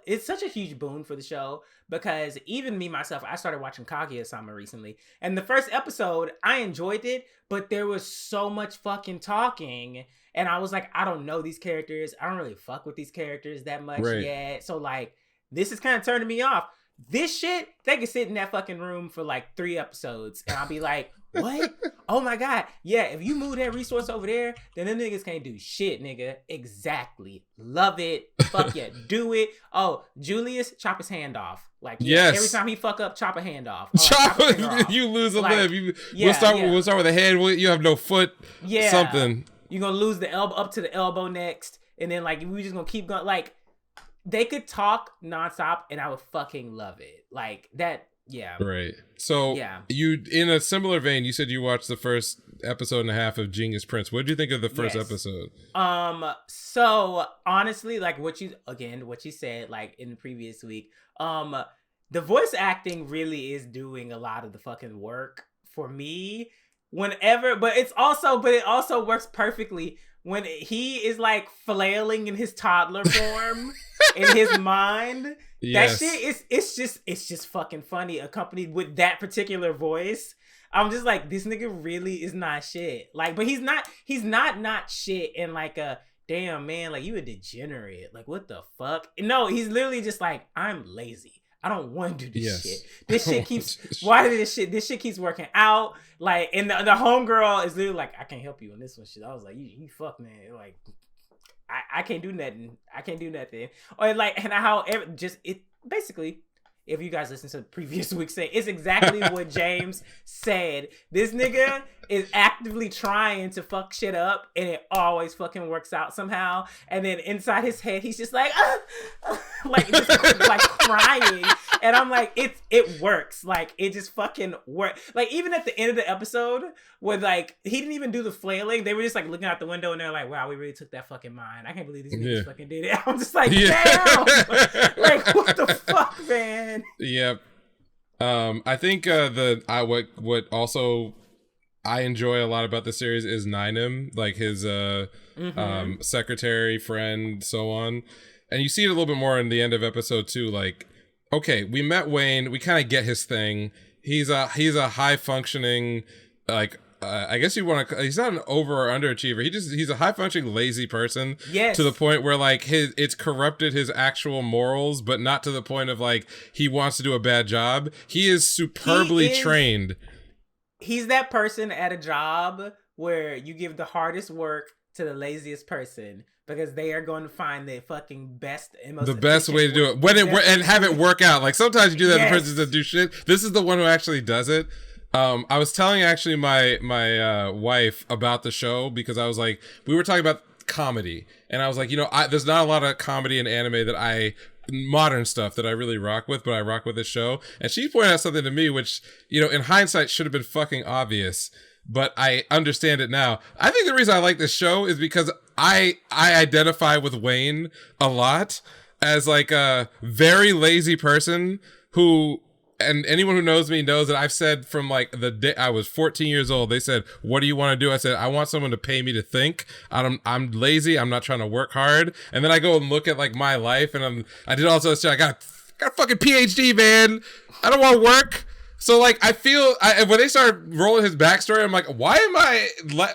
S1: it's such a huge boon for the show. Because even me, myself, I started watching Kaguya-sama recently. And the first episode, I enjoyed it, but there was so much fucking talking. And I was like, I don't know these characters. I don't really fuck with these characters that much yet. So, like, this is kind of turning me off. This shit, they could sit in that fucking room for, like, 3 episodes. And I'll be like, what? Oh, my God. Yeah, if you move that resource over there, then them niggas can't do shit, nigga. Exactly. Love it. Fuck yeah. Do it. Oh, Julius, chop his hand off. Like, every time he fuck up, chop a hand off.
S2: You lose a limb. We'll start with a head. You have no foot. Yeah. Something.
S1: You're going to lose the elbow up to the elbow next. And then, like, we just going to keep going. Like, they could talk nonstop and I would fucking love it. Like, that. Yeah.
S2: Right. So you, in a similar vein, you said you watched the first episode and a half of Genius Prince. What did you think of the first episode?
S1: So honestly, like what you said, like in the previous week, the voice acting really is doing a lot of the fucking work for me. But it also works perfectly when he is like flailing in his toddler form in his mind. Yes. That shit it's just fucking funny, accompanied with that particular voice. I'm just like, this nigga really is not shit. Like, but he's not shit in like a damn man, like you a degenerate. Like what the fuck? No, he's literally just like, I'm lazy. I don't want to do this shit. This shit keeps this shit keeps working out. Like, and the homegirl is literally like, I can't help you on this one shit. I was like, you fuck man. Like I can't do nothing. Or like, and how basically, if you guys listen to the previous week, it's exactly what James said. This nigga is actively trying to fuck shit up, and it always fucking works out somehow. And then inside his head, he's just like, like just like crying. And I'm like, it works. Like it just fucking works. Like even at the end of the episode, where like he didn't even do the flailing, they were just like looking out the window, and they're like, wow, we really took that fucking mine. I can't believe these niggas fucking did it. I'm just like, damn, like what the fuck, man.
S2: Yep. I think what also I enjoy a lot about the series is Ninem, like his secretary, friend, so on. And you see it a little bit more in the end of episode 2. Like, okay, we met Wayne, we kind of get his thing. He's a high functioning, like I guess you want to, he's not an over or underachiever. He's a high functioning lazy person.
S1: Yes.
S2: To the point where like it's corrupted his actual morals, but not to the point of like he wants to do a bad job. He is superbly trained.
S1: He's that person at a job where you give the hardest work to the laziest person because they are going to find the fucking best and most
S2: best way to do it and have it work out. Like sometimes you do that to persons that do shit. This is the one who actually does it. I was telling actually my wife about the show because I was like, we were talking about comedy and I was like, there's not a lot of comedy in anime that modern stuff that I really rock with, but I rock with this show. And she pointed out something to me, which, in hindsight should have been fucking obvious, but I understand it now. I think the reason I like this show is because I identify with Wayne a lot as like a very lazy person who, and anyone who knows me knows that I've said from like the day I was 14 years old, they said, what do you want to do? I said, I want someone to pay me to think. I'm lazy. I'm not trying to work hard. And then I go and look at like my life and I did all sorts of shit. I got a fucking PhD, man. I don't want to work. So like I feel when they start rolling his backstory, I'm like, why am I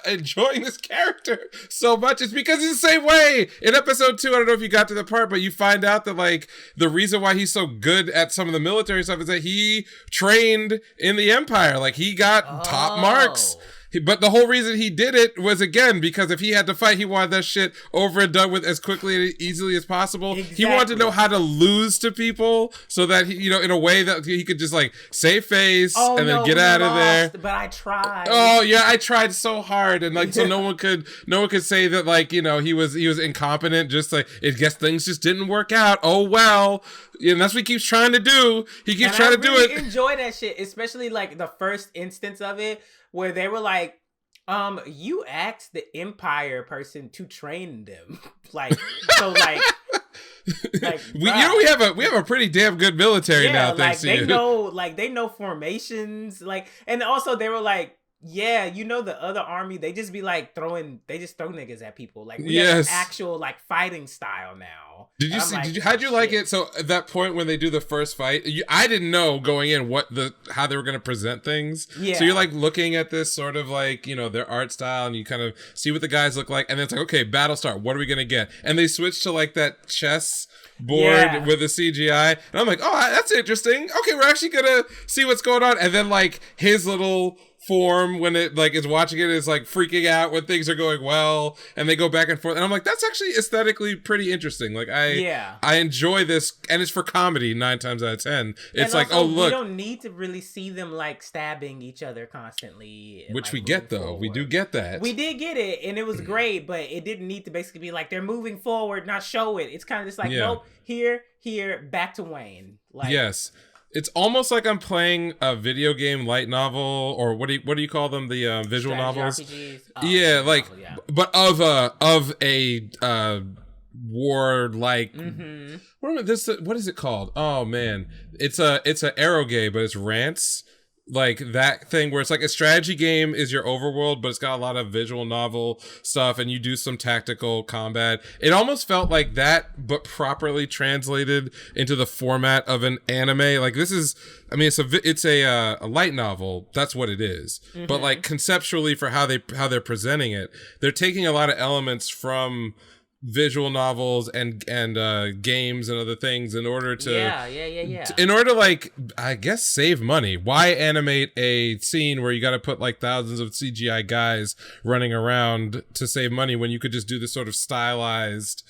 S2: enjoying this character so much? It's because he's the same way in episode 2. I don't know if you got to the part, but you find out that like the reason why he's so good at some of the military stuff is that he trained in the Empire. Like he got top marks. But the whole reason he did it was, again, because if he had to fight, he wanted that shit over and done with as quickly and easily as possible. Exactly. He wanted to know how to lose to people so that, he, in a way that he could just, like, save face and then get out of there.
S1: But I tried.
S2: Oh, yeah, I tried so hard. And, like, so no one could say that, like, he was incompetent. Just, like, I guess things just didn't work out. Oh, well. And that's what he keeps trying to do. He keeps trying to do it.
S1: I enjoy that shit, especially, like, the first instance of it, where they were like, you asked the Empire person to train them. Like, so like
S2: we have a pretty damn good military now, thanks to you.
S1: They know formations, like, and also they were like, yeah, the other army, they just be like throw niggas at people. Like, we have an actual like fighting style now.
S2: Did you see? How'd you like it? So at that point when they do the first fight, I didn't know going in how they were going to present things. Yeah. So you're like looking at this sort of like, their art style, and you kind of see what the guys look like, and then it's like, okay, battle start. What are we going to get? And they switch to like that chess board with the CGI, and I'm like, oh, that's interesting. Okay, we're actually gonna see what's going on. And then like his little form when it like is watching it is like freaking out when things are going well, and they go back and forth, and I'm like, that's actually aesthetically pretty interesting. Like I enjoy this, and it's for comedy 9 times out of 10. It's like, oh look,
S1: we don't need to really see them like stabbing each other constantly,
S2: which we get though. We do get that.
S1: We did get it, and it was great, but it didn't need to basically be like they're moving forward, not show it. It's kind of just like, nope, here, back to Wayne. Like,
S2: yes. It's almost like I'm playing a video game light novel, or what do you call them? The visual novels. RPGs. But of a war like. Mm-hmm. What is it called? Oh man, it's a eroge, but it's rants. Like that thing where it's like a strategy game is your overworld, but it's got a lot of visual novel stuff, and you do some tactical combat. It almost felt like that, but properly translated into the format of an anime. Like this is, I mean, it's a light novel. That's what it is. Mm-hmm. But like conceptually, for how they're presenting it, they're taking a lot of elements from visual novels and games and other things in order to in order to like, I guess, save money. Why animate a scene where you got to put like thousands of CGI guys running around to save money when you could just do this sort of stylized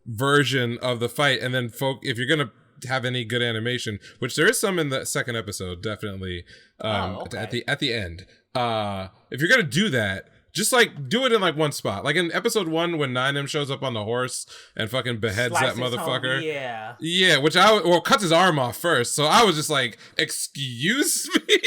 S2: version of the fight? And then if you're gonna have any good animation, which there is some in the second episode, definitely at the end, if you're gonna do that, just like do it in like one spot. Like in episode 1 when 9M shows up on the horse and fucking beheads that motherfucker. Yeah, which cuts his arm off first. So I was just like, excuse me?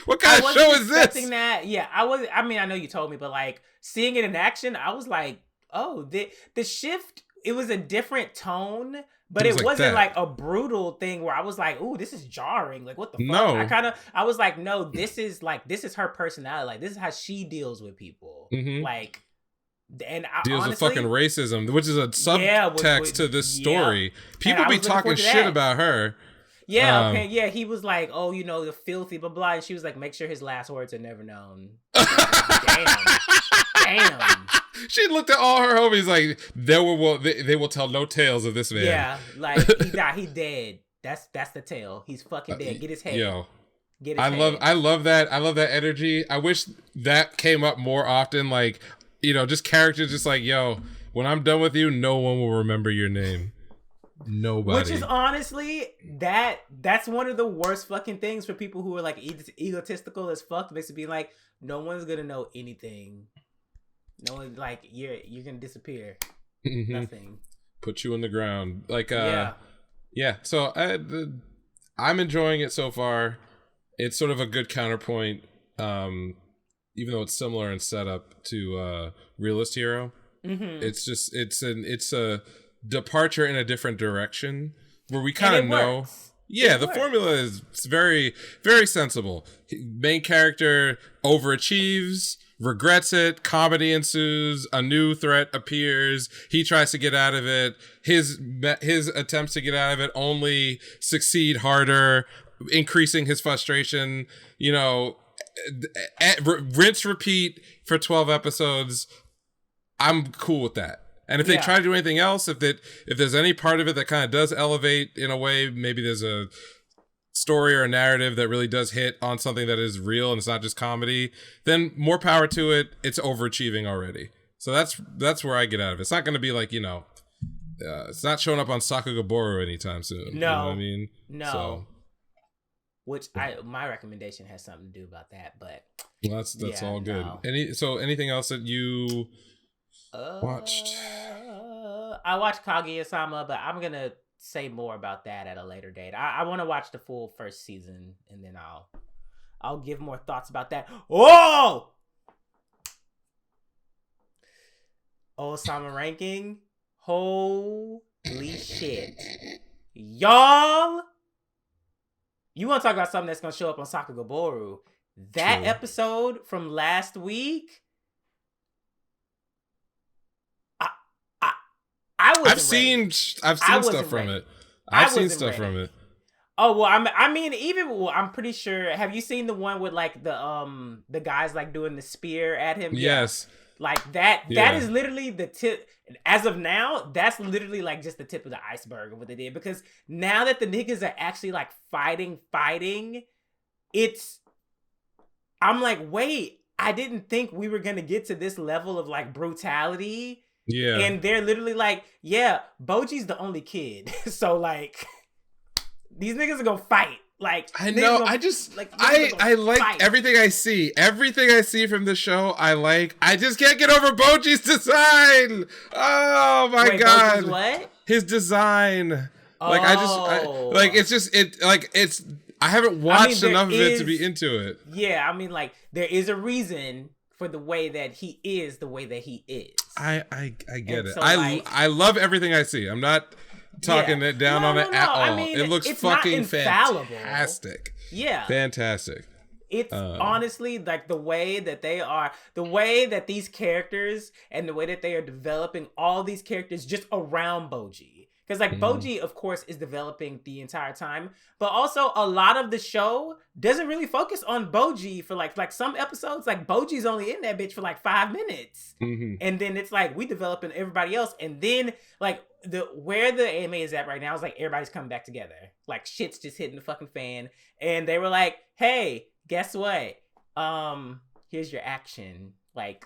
S2: What kind of show is this?
S1: That. Yeah, I mean, I know you told me, but like seeing it in action, I was like, oh, the shift, it was a different tone. But it wasn't like a brutal thing where I was like, ooh, this is jarring. Like, what the fuck?
S2: No.
S1: I was like, no, this is her personality. Like, this is how she deals with people. Mm-hmm. Like, and
S2: deals with fucking racism, which is a subtext to this story. People be talking shit about her.
S1: Yeah, he was like, oh, the filthy, blah, blah. And she was like, make sure his last words are never known.
S2: she looked at all her homies like they will tell no tales of this man.
S1: Yeah, like he died. He dead. That's the tale. He's fucking dead. Get his head.
S2: Yo.
S1: Get his head.
S2: I love that. I love that energy. I wish that came up more often. Like, just characters just like, yo, when I'm done with you, no one will remember your name. Nobody.
S1: Which is honestly that's one of the worst fucking things for people who are like egotistical as fuck. Basically being like, no one's gonna know anything. No one, like, you're gonna disappear. Nothing.
S2: Put you in the ground. Like yeah. So I'm enjoying it so far. It's sort of a good counterpoint, even though it's similar in setup to Realist Hero. It's just it's a departure in a different direction where we kind of know.
S1: Works.
S2: Yeah, the formula is very, very sensible. Main character overachieves, regrets it, comedy ensues, a new threat appears, he tries to get out of it, his attempts to get out of it only succeed harder, increasing his frustration, rinse repeat for 12 episodes. I'm cool with that. And if they try to do anything else, if there's any part of it that kind of does elevate in a way, maybe there's a story or a narrative that really does hit on something that is real and it's not just comedy, then more power to it. It's overachieving already. So that's where I get out of it. It's not going to be like, it's not showing up on Sakugaboru anytime soon.
S1: No.
S2: You know what I mean?
S1: No.
S2: So.
S1: Which my recommendation has something to do about that, but
S2: well, that's all good.
S1: No.
S2: Anything else that you watched?
S1: I watched Kaguya-sama, but I'm gonna say more about that at a later date. I want to watch the full first season, and then I'll give more thoughts about that. Oh, Sama ranking. Holy shit, y'all! You want to talk about something that's gonna show up on Sakugaboru? That episode from last week. I've seen
S2: stuff from it. I've seen stuff from it.
S1: Oh well, I'm pretty sure. Have you seen the one with like the guys like doing the spear at him?
S2: Yes.
S1: Yeah. Like that. Yeah. That is literally the tip. As of now, that's literally like just the tip of the iceberg of what they did. Because now that the niggas are actually like fighting, I'm like, wait, I didn't think we were gonna get to this level of like brutality.
S2: Yeah.
S1: And they're literally like, yeah, Boji's the only kid. So like these niggas are gonna fight. Like
S2: I know, I like everything I see. Everything I see from the show, I like. I just can't get over Boji's design. Oh my god.
S1: Boji's what?
S2: His design. Like I haven't watched enough of it to be into it.
S1: Yeah, I mean like there is a reason for the way that he is the way that he is.
S2: I get it. So I love everything I see. I'm not talking it down on it at all. I mean, it looks fucking fantastic.
S1: Yeah.
S2: Fantastic.
S1: It's honestly like the way that these characters and the way that they are developing all these characters just around Boji. Because like Boji, of course, is developing the entire time, but also a lot of the show doesn't really focus on Boji for like some episodes. Like Boji's only in that bitch for like 5 minutes, and then it's like we developing everybody else, and then like where the anime is at right now is like everybody's coming back together. Like shit's just hitting the fucking fan, and they were like, "Hey, guess what? Here's your action. Like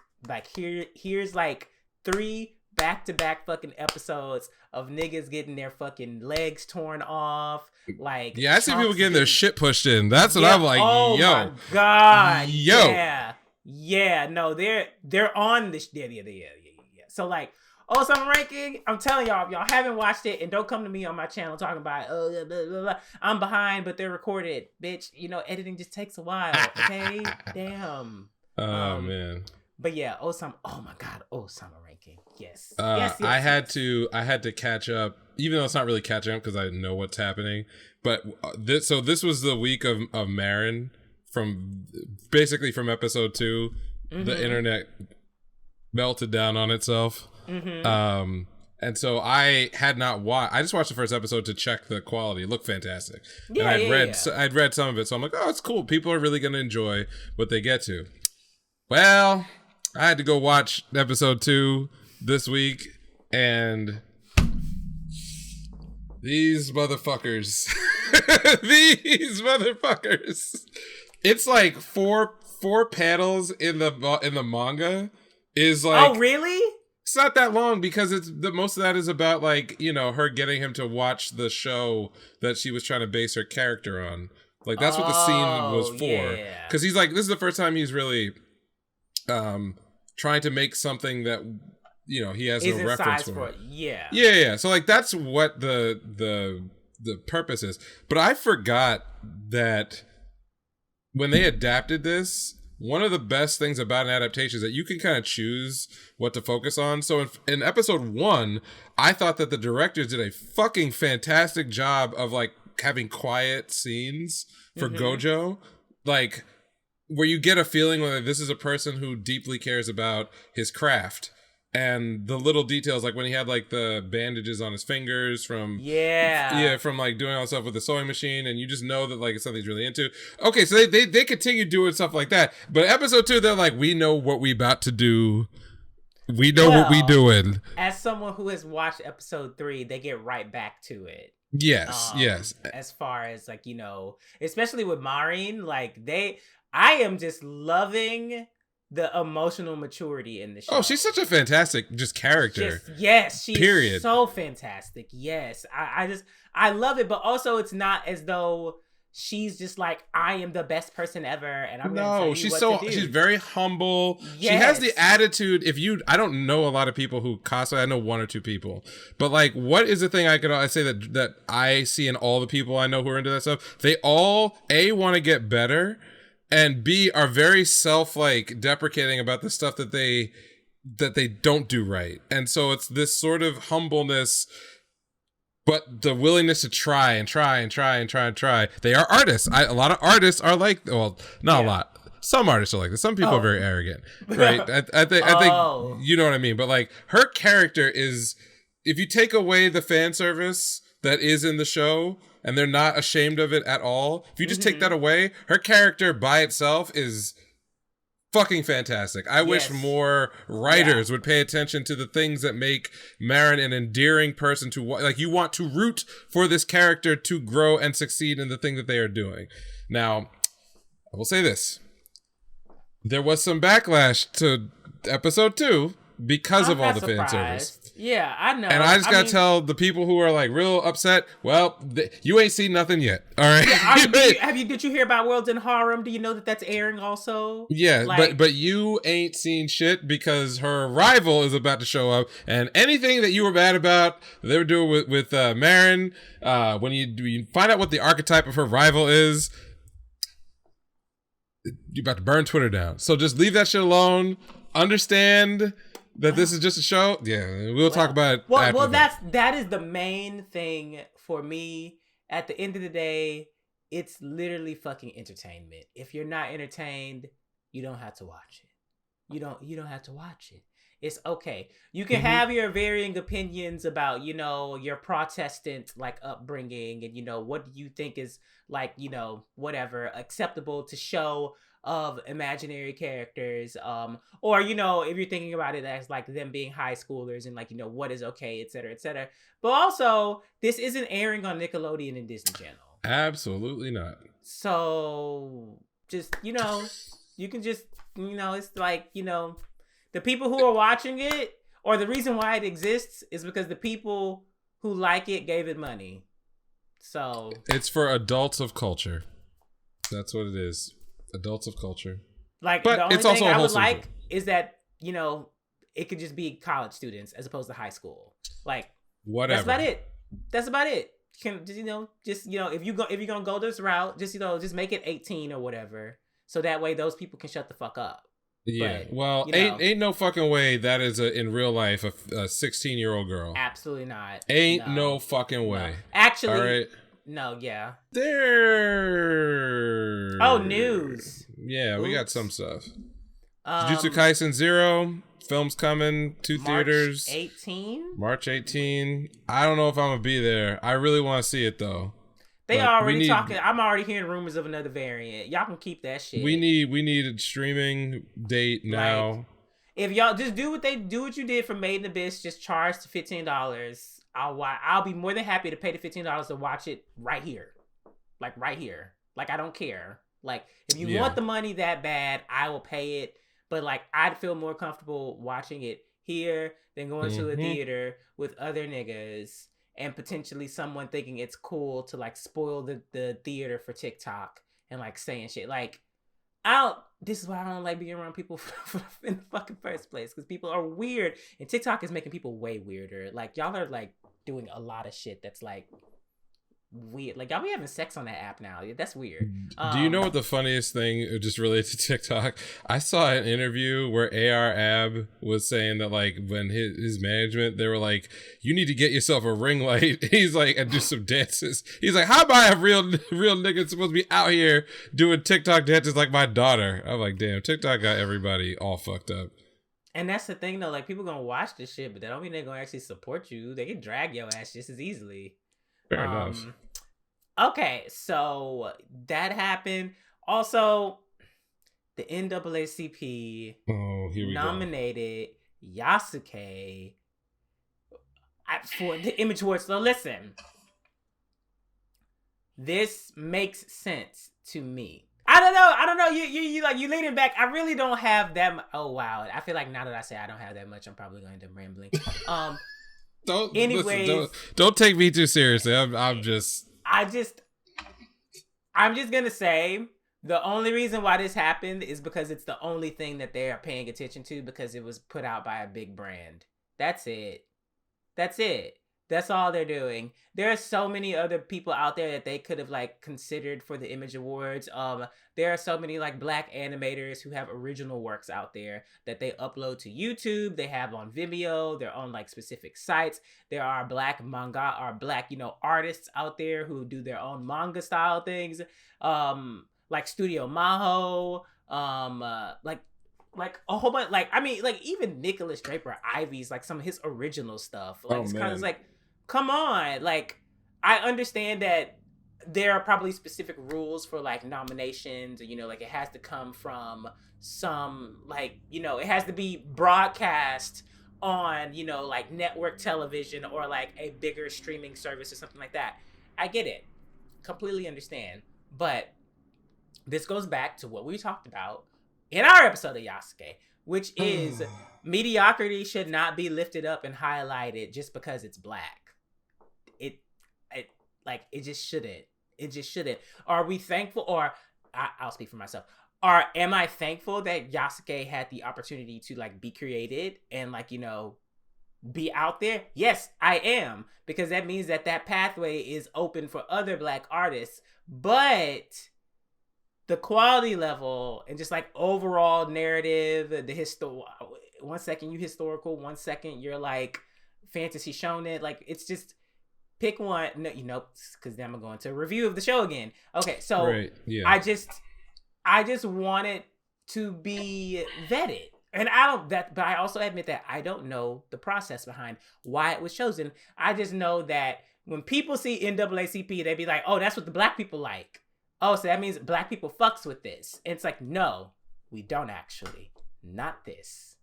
S1: here's like 3 back-to-back fucking episodes of niggas getting their fucking legs torn off. Like
S2: I see people getting their shit pushed in. That's what I'm like.
S1: Oh
S2: yo,
S1: my god,
S2: yo,
S1: yeah. No, they're on this. Yeah. So like, Sama ranking. I'm telling y'all, if y'all haven't watched it, and don't come to me on my channel talking about blah, blah, blah. I'm behind, but they're recorded, bitch. Editing just takes a while. Okay, damn.
S2: Oh man.
S1: But yeah, Sama. Oh my god, Sama ranking. Yes.
S2: Yes. I had to catch up, even though it's not really catching up because I know what's happening. But this was the week of Marin from episode 2. The internet melted down on itself. And so I had not watched. I just watched the first episode to check the quality. It looked fantastic. Yeah, and I'd read some of it, so I'm like, oh, it's cool. People are really gonna enjoy what they get to. Well, I had to go watch episode 2 this week, and these motherfuckers, It's like four panels in the manga. Is like,
S1: oh really?
S2: It's not that long because most of that is about like, you know, her getting him to watch the show that she was trying to base her character on. Like that's what the scene was for. Because he's like, this is the first time he's really trying to make something that, you know, he has no reference for. Yeah. So like that's what the purpose is. But I forgot that when they adapted this, one of the best things about an adaptation is that you can kind of choose what to focus on. So in episode 1, I thought that the directors did a fucking fantastic job of like having quiet scenes for Gojo, like where you get a feeling whether this is a person who deeply cares about his craft. And the little details, like when he had like the bandages on his fingers from from like doing all the stuff with the sewing machine, and you just know that like it's something he's really into. Okay, so they continue doing stuff like that, but episode 2 they're like, we know what we about to do. We know what we doing.
S1: As someone who has watched episode 3, they get right back to it.
S2: Yes.
S1: As far as like, you know, especially with Marin, like I am just loving the emotional maturity in the show.
S2: Oh, she's such a fantastic just character.
S1: She is so fantastic. Yes. I love it, but also it's not as though she's just like, I am the best person ever and I'm gonna tell you what to do. She's
S2: very humble. Yes. She has the attitude. I don't know a lot of people who cosplay. I know 1 or 2 people. But like, what is the thing I say that I see in all the people I know who are into that stuff? They all want to get better, and B, are very deprecating about the stuff that they don't do right. And so it's this sort of humbleness, but the willingness to try. They are artists. A lot of artists are like, well, not a lot. Some artists are like this. Some people are very arrogant, right? I think you know what I mean. But like, her character is, if you take away the fan service that is in the show, and they're not ashamed of it at all. If you just take that away, her character by itself is fucking fantastic. I wish more writers would pay attention to the things that make Marin an endearing person to like. You want to root for this character to grow and succeed in the thing that they are doing. Now, I will say this. There was some backlash to episode 2 because of all the fan service.
S1: Yeah, I know.
S2: And I just gotta tell the people who are like real upset, well, you ain't seen nothing yet. All right.
S1: Did you hear about Worlds in Harem? Do you know that that's airing also?
S2: Yeah, like, but you ain't seen shit because her rival is about to show up, and anything that you were mad about they were doing with Marin, when you find out what the archetype of her rival is, you're about to burn Twitter down. So just leave that shit alone. Understand that this is just a show. Yeah, we'll talk about it. Well,
S1: that is the main thing for me. At the end of the day, it's literally fucking entertainment. If you're not entertained, you don't have to watch it. You don't have to watch it. It's okay. You can have your varying opinions about, you know, your Protestant like upbringing, and you know, what do you think is like, you know, whatever acceptable to show of imaginary characters, or you know, if you're thinking about it as like them being high schoolers and like, you know, what is okay, etc. But also, this isn't airing on Nickelodeon and Disney Channel.
S2: Absolutely not.
S1: So just, you know, you can just, you know, it's like, you know, the people who are watching it, or the reason why it exists is because the people who like it gave it money. So
S2: it's for adults of culture. That's what it is. Adults of culture.
S1: Like, but the only thing I would like is that, you know, it could just be college students as opposed to high school. Like, whatever. That's about it. Can, you know, just, you know, if you're gonna go this route, just, you know, just make it 18 or whatever, so that way those people can shut the fuck up.
S2: Yeah,
S1: but,
S2: well,
S1: you know,
S2: ain't no fucking way that is in real life a 16-year-old girl.
S1: Absolutely not.
S2: Ain't no fucking way.
S1: No. Actually,
S2: all right.
S1: No, yeah.
S2: There.
S1: Oh, news.
S2: Yeah, we got some stuff. Jujutsu Kaisen 0, film's coming, 2 theaters. March 18. I don't know if I'm gonna be there. I really want to see it though.
S1: They already talking. I'm already hearing rumors of another variant. Y'all can keep that shit.
S2: We need a streaming date now.
S1: If y'all just do what you did for Made in Abyss, just charge the $15. I'll be more than happy to pay the $15 to watch it right here. Like right here. Like I don't care. Like if you want the money that bad, I will pay it. But like I'd feel more comfortable watching it here than going to a theater with other niggas and potentially someone thinking it's cool to like spoil the theater for TikTok and like saying shit. Like this is why I don't like being around people in the fucking first place, because people are weird and TikTok is making people way weirder. Like y'all are like doing a lot of shit that's like weird. Like y'all be having sex on that app now. That's weird.
S2: Do you know what the funniest thing just related to TikTok? I saw an interview where AR Ab was saying that like when his management, they were like, you need to get yourself a ring light. He's like, and do some dances. He's like, how am I a real nigga supposed to be out here doing TikTok dances like my daughter? I'm like, damn, TikTok got everybody all fucked up.
S1: And that's the thing though, like people gonna watch this shit, but that don't mean they're gonna actually support you. They can drag your ass just as easily.
S2: Fair enough.
S1: Okay, so that happened. Also, the NAACP nominated Yasuke for the Image Awards. So listen, this makes sense to me. I don't know. You leaning back. I really don't have that. Oh wow. I feel like now that I say I don't have that much, I'm probably going to end up rambling.
S2: Don't take me too seriously. I'm just
S1: gonna say the only reason why this happened is because it's the only thing that they are paying attention to, because it was put out by a big brand. That's it. That's all they're doing. There are so many other people out there that they could have like considered for the Image Awards. There are so many like black animators who have original works out there that they upload to YouTube. They have on Vimeo. They're on like specific sites. There are black manga or black, artists out there who do their own manga style things. Like Studio Maho. Like a whole bunch, even Nicholas Draper Ivy's like some of his original stuff. Like it's kind of like, come on. Like I understand that there are probably specific rules for like nominations, like it has to come from some it has to be broadcast on, like network television or like a bigger streaming service or something like that. I get it. Completely understand. But this goes back to what we talked about in our episode of Yasuke, which is mediocrity should not be lifted up and highlighted just because it's black. It just shouldn't. It just shouldn't. Are we thankful, or I'll speak for myself. Am I thankful that Yasuke had the opportunity to like be created and be out there? Yes, I am, because that means that pathway is open for other black artists. But the quality level and just like overall narrative, one second you historical, 1 second you're like fantasy shonen, like it's just pick one. No, because then I'm going to a review of the show again. Okay, so right, yeah. I just want it to be vetted, and but I also admit that I don't know the process behind why it was chosen. I just know that when people see NAACP, they be like, "Oh, that's what the black people like. Oh, so that means black people fucks with this." And it's like, no, we don't actually. Not this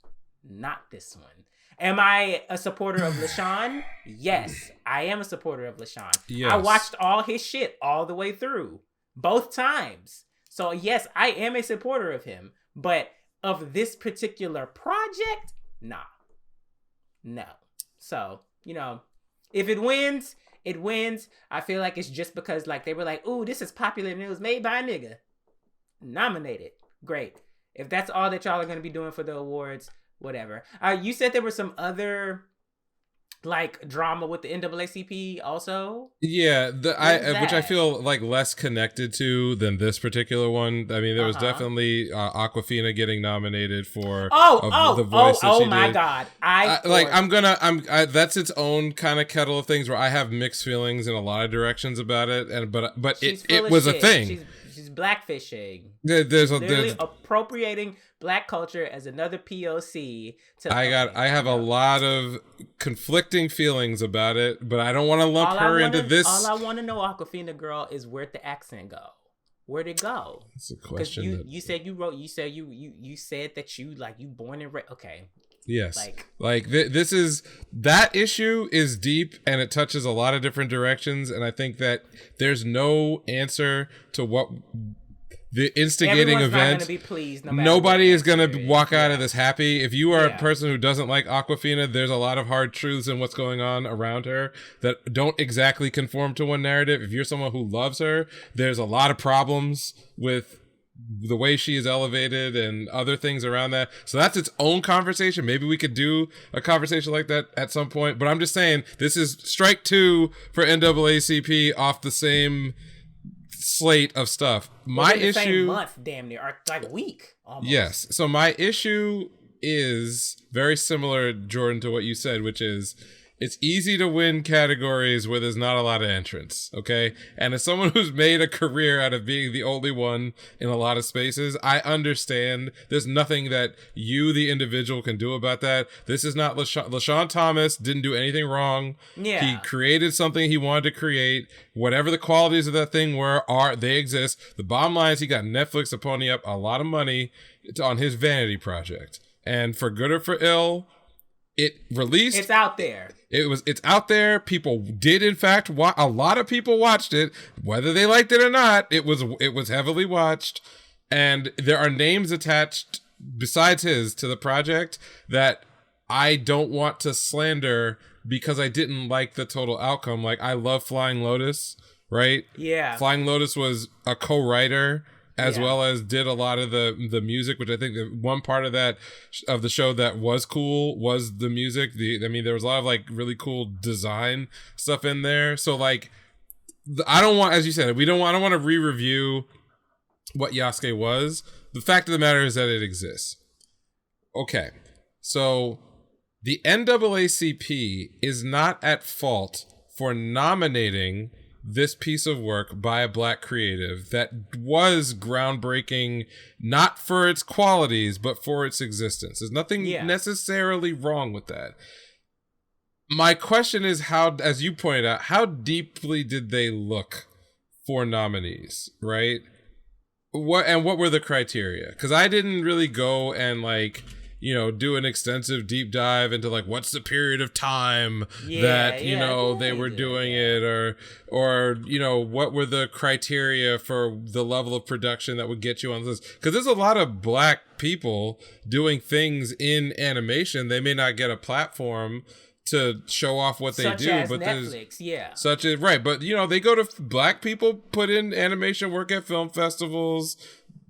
S1: one. Am I a supporter of LaShawn? Yes, I am a supporter of LaShawn. Yes. I watched all his shit all the way through, both times. So yes, I am a supporter of him. But of this particular project, nah. No. So, if it wins, it wins. I feel like it's just because like they were like, ooh, this is popular and it was made by a nigga. Nominated. Great. If that's all that y'all are going to be doing for the awards, whatever. You said there was some other like drama with the NAACP also.
S2: Yeah, which I feel like less connected to than this particular one. I mean, there was definitely Awkwafina getting nominated for the voice that she did.
S1: My god!
S2: That's its own kind of kettle of things where I have mixed feelings in a lot of directions about it, but it was a thing.
S1: She's blackfishing.
S2: There's
S1: appropriating black culture as another POC.
S2: I have a lot of conflicting feelings about it, but I don't want to lump her into this.
S1: All I want to know, Awkwafina girl, is where'd the accent go? Where'd it go?
S2: It's a question.
S1: You said you wrote. You said you said that you born and okay.
S2: Yes. This is that issue is deep and it touches a lot of different directions, and I think that there's no answer to what the instigating
S1: Everyone's
S2: event.
S1: Not gonna be pleased, no matter
S2: Nobody is going to walk out of this happy. If you are
S1: a
S2: person who doesn't like Awkwafina, there's a lot of hard truths in what's going on around her that don't exactly conform to one narrative. If you're someone who loves her, there's a lot of problems with the way she is elevated and other things around that. So that's its own conversation. Maybe we could do a conversation like that at some point. But I'm just saying, this is strike 2 for NAACP off the same slate of stuff. My issue,
S1: same month, damn near, or like week almost.
S2: Yes. So my issue is very similar, Jordan, to what you said, which is it's easy to win categories where there's not a lot of entrants, okay? And as someone who's made a career out of being the only one in a lot of spaces, I understand there's nothing that you, the individual, can do about that. This is not LaShawn Thomas didn't do anything wrong.
S1: Yeah.
S2: He created something he wanted to create. Whatever the qualities of that thing they exist. The bottom line is he got Netflix to pony up a lot of money on his vanity project. And for good or for ill, it released.
S1: It's out there.
S2: It's out there. People did, in fact, a lot of people watched it, whether they liked it or not. It was heavily watched, and there are names attached besides his to the project that I don't want to slander because I didn't like the total outcome. Like, I love Flying Lotus, right?
S1: Yeah.
S2: Flying Lotus was a co-writer as well as did a lot of the music, which I think that one part of that of the show that was cool was the music. There was a lot of like really cool design stuff in there. So like, I don't want, as you said, I don't want to re-review what Yasuke was. The fact of the matter is that it exists. Okay, so the NAACP is not at fault for nominating this piece of work by a black creative that was groundbreaking, not for its qualities, but for its existence. There's nothing necessarily wrong with that. My question is, how, as you pointed out, how deeply did they look for nominees, right? What were the criteria? Because I didn't really go and do an extensive deep dive into like what's the period of time that they were doing it, or what were the criteria for the level of production that would get you on this, because there's a lot of black people doing things in animation. They may not get a platform to show off what they do, but Netflix, right, but they go to black people put in animation work at film festivals.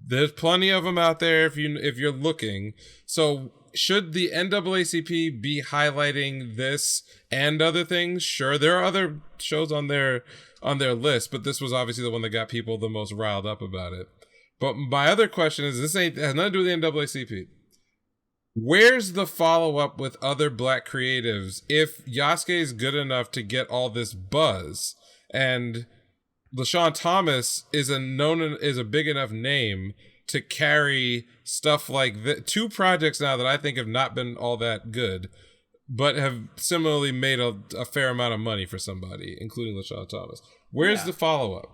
S2: There's plenty of them out there if you're looking. So should the NAACP be highlighting this and other things? Sure, there are other shows on their list, but this was obviously the one that got people the most riled up about it. But my other question is, has nothing to do with the NAACP. Where's the follow-up with other black creatives if Yasuke is good enough to get all this buzz and LaShawn Thomas is a big enough name to carry stuff like that? 2 projects now that I think have not been all that good, but have similarly made a fair amount of money for somebody, including LaShawn Thomas. Where's the follow-up?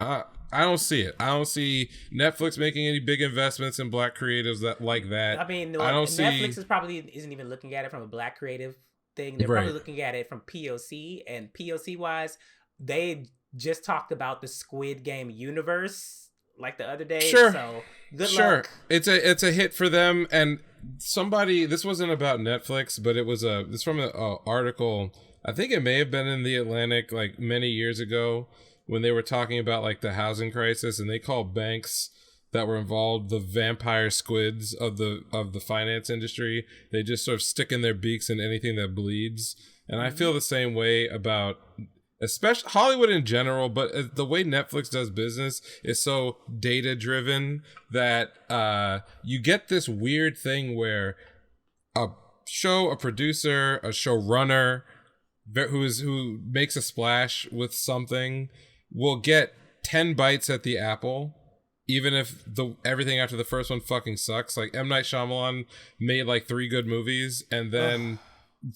S2: I don't see it. I don't see Netflix making any big investments in black creatives like that. I mean,
S1: Netflix isn't even looking at it from a black creative thing. They're probably looking at it from POC, and POC wise, they just talked about the Squid Game universe like the other day.
S2: Sure.
S1: So good luck.
S2: It's a hit for them. And this wasn't about Netflix, but it's from an article. I think it may have been in The Atlantic like many years ago when they were talking about like the housing crisis, and they called banks that were involved the vampire squids of the finance industry. They just sort of stick in their beaks in anything that bleeds. And I feel the same way about especially Hollywood in general, but the way Netflix does business is so data driven that you get this weird thing where a producer, a showrunner who makes a splash with something will get 10 bites at the apple, even if everything after the first one fucking sucks. Like M. Night Shyamalan made like 3 good movies, and then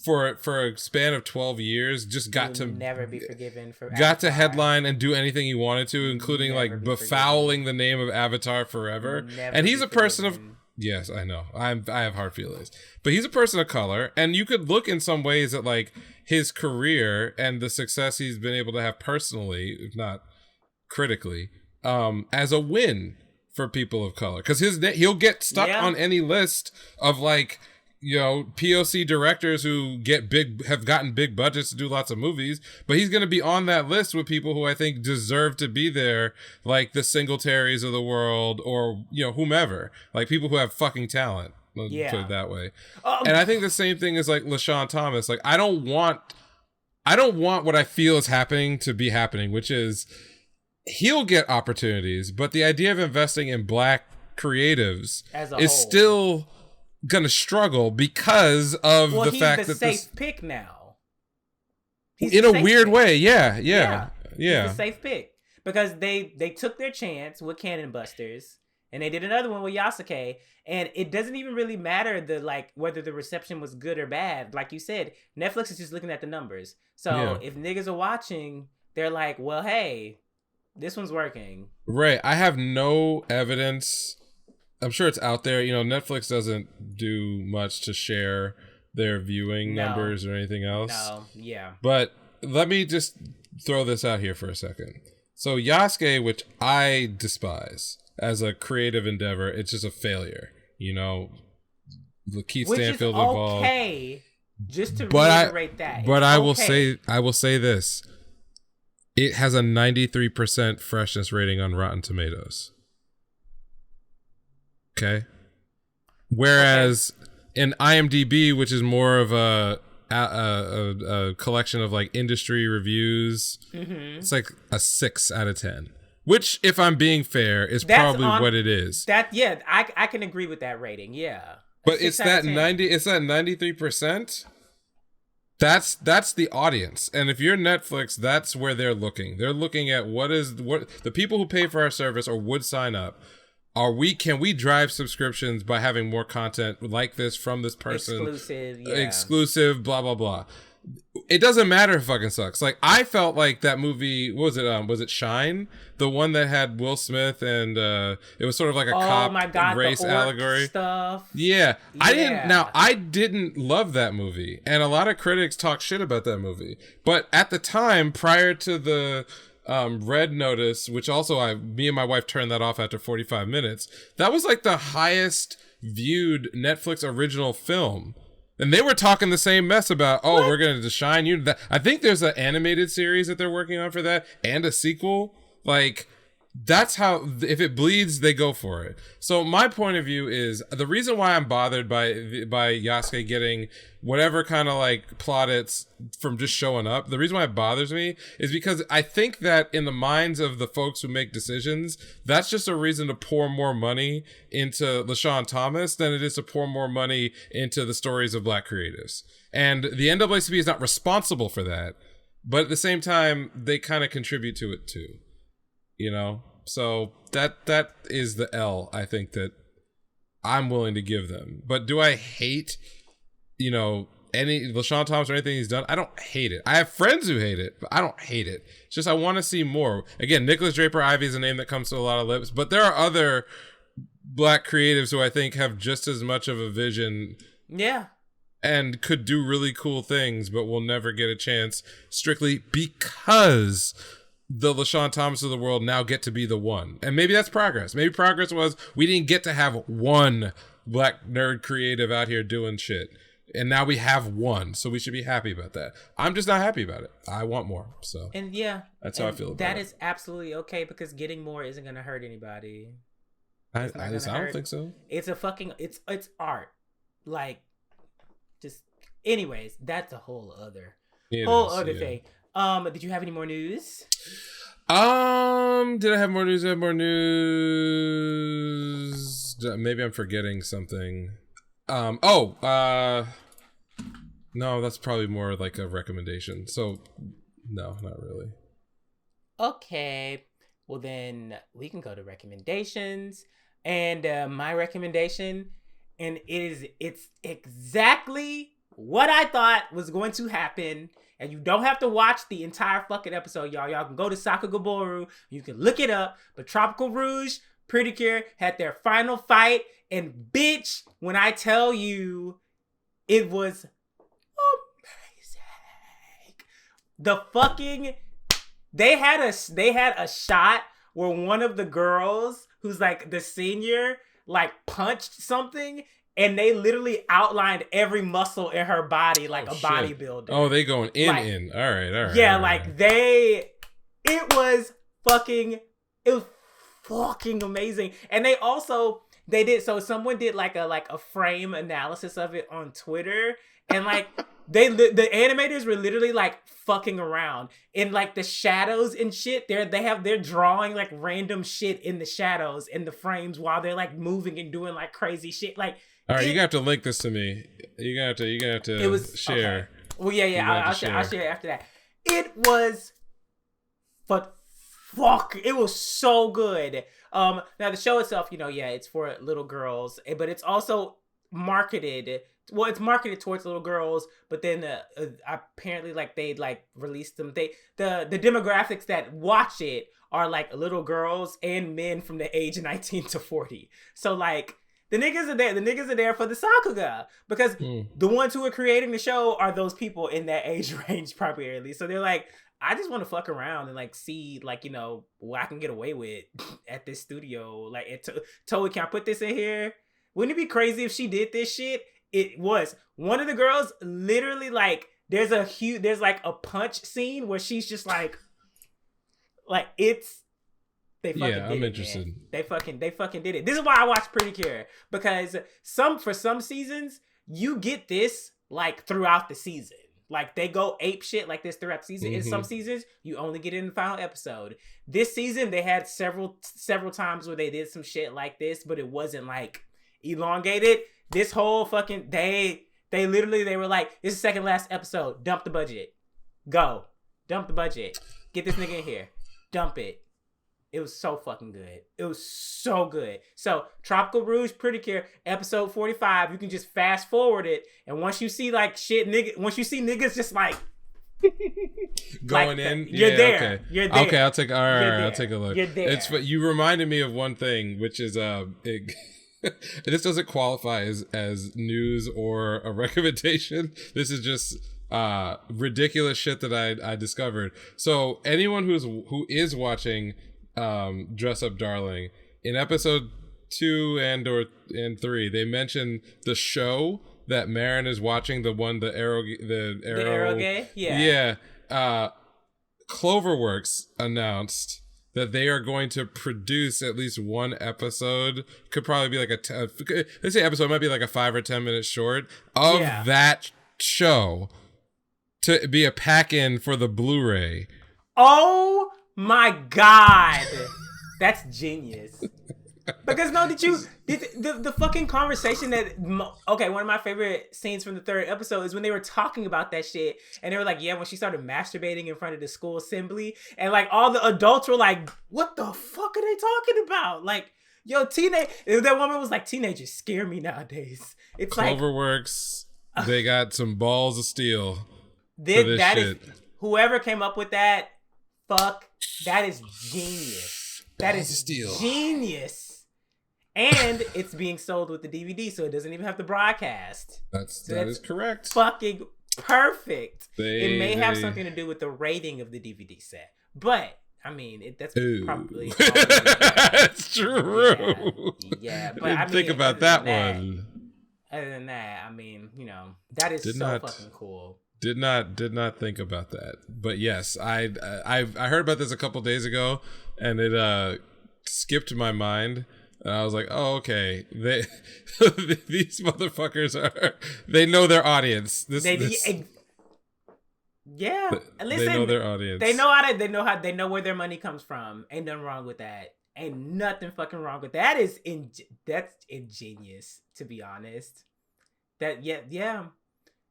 S2: for a span of 12 years just got to
S1: never be forgiven for
S2: got to
S1: Avatar.
S2: headline and do anything he wanted to, including
S1: Never
S2: like
S1: be
S2: befouling the name of Avatar forever.
S1: Never
S2: And he's
S1: be
S2: a person of
S1: forgiven.
S2: yes, I know. I have hard feelings. But he's a person of color, and you could look in some ways at like his career and the success he's been able to have personally, if not critically, as a win for people of color, because he'll get stuck on any list of like, you know, POC directors who have gotten big budgets to do lots of movies, but he's going to be on that list with people who I think deserve to be there, like the Singletaries of the world, or, you know, whomever, like people who have fucking talent. Put it that way. And I think the same thing is like LaShawn Thomas. Like, I don't want what I feel is happening to be happening, which is he'll get opportunities, but the idea of investing in black creatives is still gonna struggle because of the fact that
S1: he's the safe pick now.
S2: In a weird way, yeah.
S1: He's a safe pick because they took their chance with Cannon Busters, and they did another one with Yasuke, and it doesn't even really matter whether the reception was good or bad. Like you said, Netflix is just looking at the numbers. So if niggas are watching, they're like, well, hey, this one's working. Right.
S2: I have no evidence. I'm sure it's out there. You know, Netflix doesn't do much to share their viewing numbers or anything else.
S1: No, yeah.
S2: But let me just throw this out here for a second. So Yasuke, which I despise as a creative endeavor, it's just a failure. You know, Keith Stanfield involved.
S1: Okay, just to reiterate that.
S2: But I will say this. It has a 93% freshness rating on Rotten Tomatoes. Okay. Whereas in IMDb, which is more of a collection of like industry reviews, it's like a 6 out of 10. Which, if I'm being fair, is probably what it is.
S1: I can agree with that rating. Yeah.
S2: But it's that 93%. That's the audience. And if you're Netflix, that's where they're looking. They're looking at what the people who pay for our service or would sign up. Can we drive subscriptions by having more content like this from this person? Exclusive, blah, blah, blah. It doesn't matter if it fucking sucks. Like, I felt like that movie, what was it? Was it Shine? The one that had Will Smith and it was sort of like a cop race allegory stuff. Yeah. I didn't love that movie. And a lot of critics talk shit about that movie. But at the time, prior to the Red Notice, which also me and my wife turned that off after 45 minutes, that was like the highest viewed Netflix original film. And they were talking the same mess about, we're going to shine you. I think there's an animated series that they're working on for that and a sequel. Like, that's how, if it bleeds, they go for it. So my point of view is, the reason why I'm bothered by Yasuke getting whatever kind of like plaudits from just showing up, the reason why it bothers me is because I think that in the minds of the folks who make decisions, that's just a reason to pour more money into LaShawn Thomas than it is to pour more money into the stories of black creatives. And the NAACP is not responsible for that, but at the same time, they kind of contribute to it too. You know, so that is the L I think that I'm willing to give them. But do I hate, you know, any LaShawn Thomas or anything he's done? I don't hate it. I have friends who hate it, but I don't hate it. It's just I want to see more. Again, Nicholas Draper Ivey is a name that comes to a lot of lips, but there are other black creatives who I think have just as much of a vision.
S1: Yeah.
S2: And could do really cool things, but will never get a chance strictly because the LaShawn Thomas of the world now get to be the one. And maybe that's progress. Maybe progress was we didn't get to have one black nerd creative out here doing shit. And now we have one. So we should be happy about that. I'm just not happy about it. I want more. So that's how I feel about it.
S1: That is absolutely okay because getting more isn't going to hurt anybody.
S2: I don't think so.
S1: It's it's art. Like, just, anyways, that's a whole other thing. Did you have any more news?
S2: Did I have more news? Maybe I'm forgetting something. No, that's probably more like a recommendation. So, no, not really.
S1: Okay. Well, then we can go to recommendations. And my recommendation, and it's exactly what I thought was going to happen. And you don't have to watch the entire fucking episode, y'all. Y'all can go to Sakugaboru. You can look it up. But Tropical Rouge, Pretty Cure had their final fight. And bitch, when I tell you, it was amazing. The fucking... They had a shot where one of the girls, who's like the senior, like punched something. And they literally outlined every muscle in her body like a bodybuilder.
S2: Oh, they going in. All right.
S1: Yeah,
S2: all right.
S1: like it was fucking amazing. And so someone did like a frame analysis of it on Twitter. And like, the animators were literally like fucking around in like the shadows and shit. They're drawing like random shit in the shadows in the frames while they're like moving and doing like crazy shit. Like,
S2: all right, you have to link this to me. You have to share.
S1: Okay. Well, yeah. I'll share it after that. It was, but fuck, it was so good. Now the show itself, it's for little girls, but it's also marketed. Well, it's marketed towards little girls, but then apparently, like they like released them. The demographics that watch it are like little girls and men from the age of 19 to 40. So like. The niggas are there for the Sakuga because the ones who are creating the show are those people in that age range primarily. So they're like, I just want to fuck around and like see like, what I can get away with at this studio. Like, Toei, can I put this in here? Wouldn't it be crazy if she did this shit? It was. One of the girls literally like, there's like a punch scene where she's just like it's. I'm interested. Man. They fucking did it. This is why I watch Pretty Cure, because for some seasons you get this like throughout the season. Like they go ape shit like this throughout the season. In some seasons you only get it in the final episode. This season they had several times where they did some shit like this, but it wasn't like elongated. This whole fucking they were like, this is the second last episode. Dump the budget. Go. Dump the budget. Get this nigga in here. Dump it. It was so fucking good. It was so good. So, Tropical Rouge, Pretty Cure, episode 45. You can just fast forward it, and once you see like shit, once you see niggas just like
S2: going in,
S1: you're there.
S2: Okay.
S1: You're there.
S2: Okay, I'll take a look.
S1: You're there.
S2: You reminded me of one thing, which is this doesn't qualify as news or a recommendation. This is just ridiculous shit that I discovered. So anyone who is watching Dress Up Darling, in episode 2 and 3 they mention the show that Marin is watching, the Arrow
S1: Gay? Yeah.
S2: Cloverworks announced that they are going to produce at least one episode, could probably be like let's say episode might be like a 5 or 10 minute short of that show to be a pack-in for the Blu-ray.
S1: Oh my god, that's genius. Because the fucking conversation one of my favorite scenes from the 3rd episode is when they were talking about that shit, and they were like, when she started masturbating in front of the school assembly, and like all the adults were like, what the fuck are they talking about? Like, yo, that woman was like, teenagers scare me nowadays. It's
S2: Cloverworks, they got some balls of steel.
S1: That is whoever came up with that. Fuck, that is genius. That is genius. And it's being sold with the DVD, so it doesn't even have to broadcast.
S2: That is correct.
S1: Fucking perfect. It may have something to do with the rating of the DVD set, but I mean, that's probably.
S2: That's true.
S1: Yeah, but
S2: I didn't think about that one.
S1: Other than that, I mean, that is fucking cool.
S2: Did not think about that, but yes, I heard about this a couple days ago, and it skipped my mind, and I was like, oh, okay, these motherfuckers they know their audience.
S1: Yeah, listen,
S2: they know their audience.
S1: They know where their money comes from. Ain't nothing wrong with that. Ain't nothing fucking wrong with that. That's ingenious, to be honest.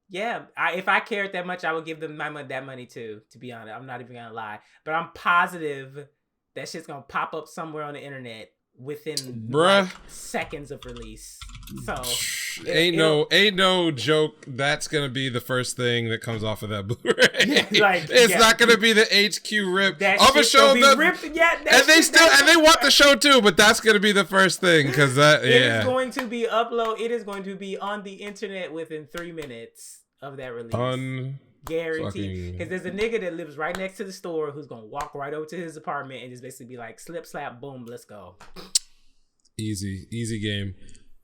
S1: Yeah, if I cared that much, I would give them that money too, to be honest. I'm not even gonna lie. But I'm positive that shit's gonna pop up somewhere on the internet within like, seconds of release. So
S2: Ain't no joke. That's gonna be the first thing that comes off of that Blu-ray. It's not gonna be the HQ rip of a show and they want the show too, but that's gonna be the first thing because it
S1: is going to be upload. It is going to be on the internet within 3 minutes of that release. Guaranteed. Because there's a nigga that lives right next to the store who's gonna walk right over to his apartment and just basically be like, slip, slap, boom, let's go.
S2: Easy game.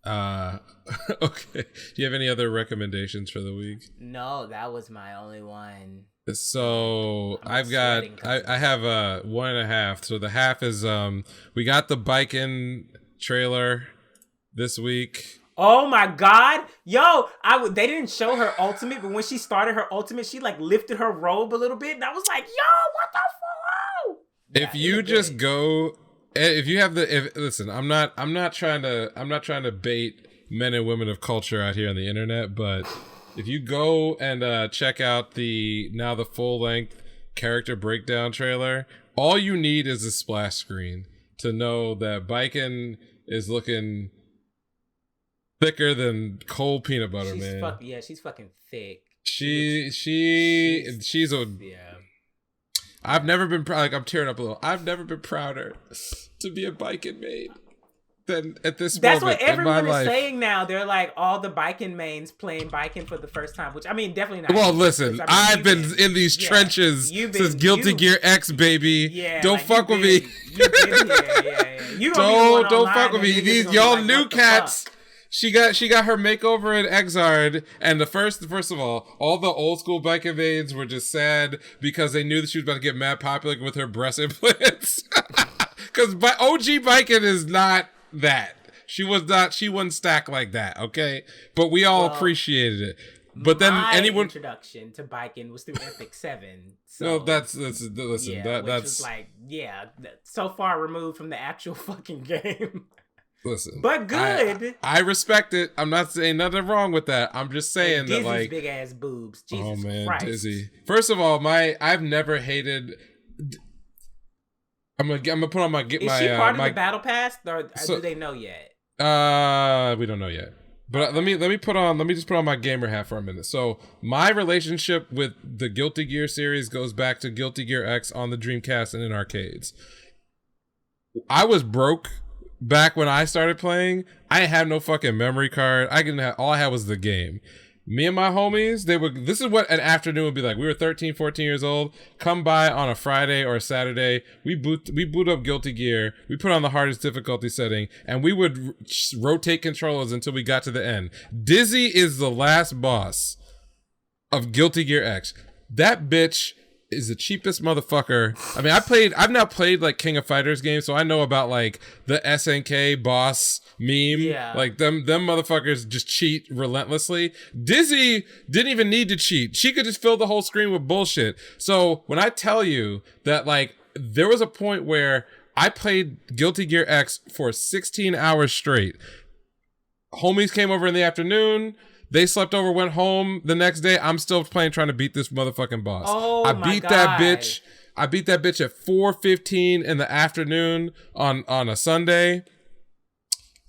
S2: Okay. Do you have any other recommendations for the week?
S1: No, that was my only one.
S2: So I have a 1.5. So the half is we got the Biken trailer this week.
S1: Oh my god, yo! They didn't show her ultimate, but when she started her ultimate, she like lifted her robe a little bit, and I was like, yo, what the fuck?
S2: If you just go. If you have listen, I'm not trying to bait men and women of culture out here on the internet, but if you go and check out the full length character breakdown trailer, all you need is a splash screen to know that Biken is looking thicker than cold peanut butter, man.
S1: She's fucking thick.
S2: She's a I've never been I'm tearing up a little. I've never been prouder to be a Biken main than at this
S1: That's
S2: moment.
S1: That's what everyone is
S2: life.
S1: saying now. They're like all the Biken mains playing Biken for the first time, which I mean, definitely not.
S2: Well, listen, I've been in these trenches since Guilty Gear X, baby.
S1: Yeah,
S2: don't fuck with me.
S1: You
S2: don't fuck with me. These y'all new cats. She got her makeover in Exard, and first of all the old school Biken mains were just sad because they knew that she was about to get mad popular with her breast implants. Because OG Biken is not that. She wasn't stacked like that, okay? But we all appreciated it. But then
S1: introduction to Biken was through Epic 7. So
S2: no, that's listen.
S1: Which was like so far removed from the actual fucking game.
S2: Listen,
S1: but good.
S2: I respect it. I'm not saying nothing wrong with that. I'm just saying that like
S1: big ass boobs. Jesus Christ.
S2: Dizzy. First of all, I've never hated. I'm gonna put on my get
S1: Is
S2: my.
S1: Is she part of the battle pass, or do they know yet?
S2: We don't know yet. But let me just put on my gamer hat for a minute. So my relationship with the Guilty Gear series goes back to Guilty Gear X on the Dreamcast and in arcades. I was broke back when I started playing. I had no fucking memory card. All I had was the game. Me and my homies, this is what an afternoon would be like. We were 13, 14 years old. Come by on a Friday or a Saturday. We boot up Guilty Gear. We put on the hardest difficulty setting, and we would rotate controllers until we got to the end. Dizzy is the last boss of Guilty Gear X. That bitch is the cheapest motherfucker. I mean, I've now played like King of Fighters games, so I know about like the SNK boss meme. Yeah. Like them motherfuckers just cheat relentlessly. Dizzy didn't even need to cheat. She could just fill the whole screen with bullshit. So when I tell you that like there was a point where I played Guilty Gear X for 16 hours straight. Homies came over in the afternoon. They slept over, went home. The next day, I'm still playing, trying to beat this motherfucking boss. I beat that bitch at 4:15 in the afternoon on a Sunday.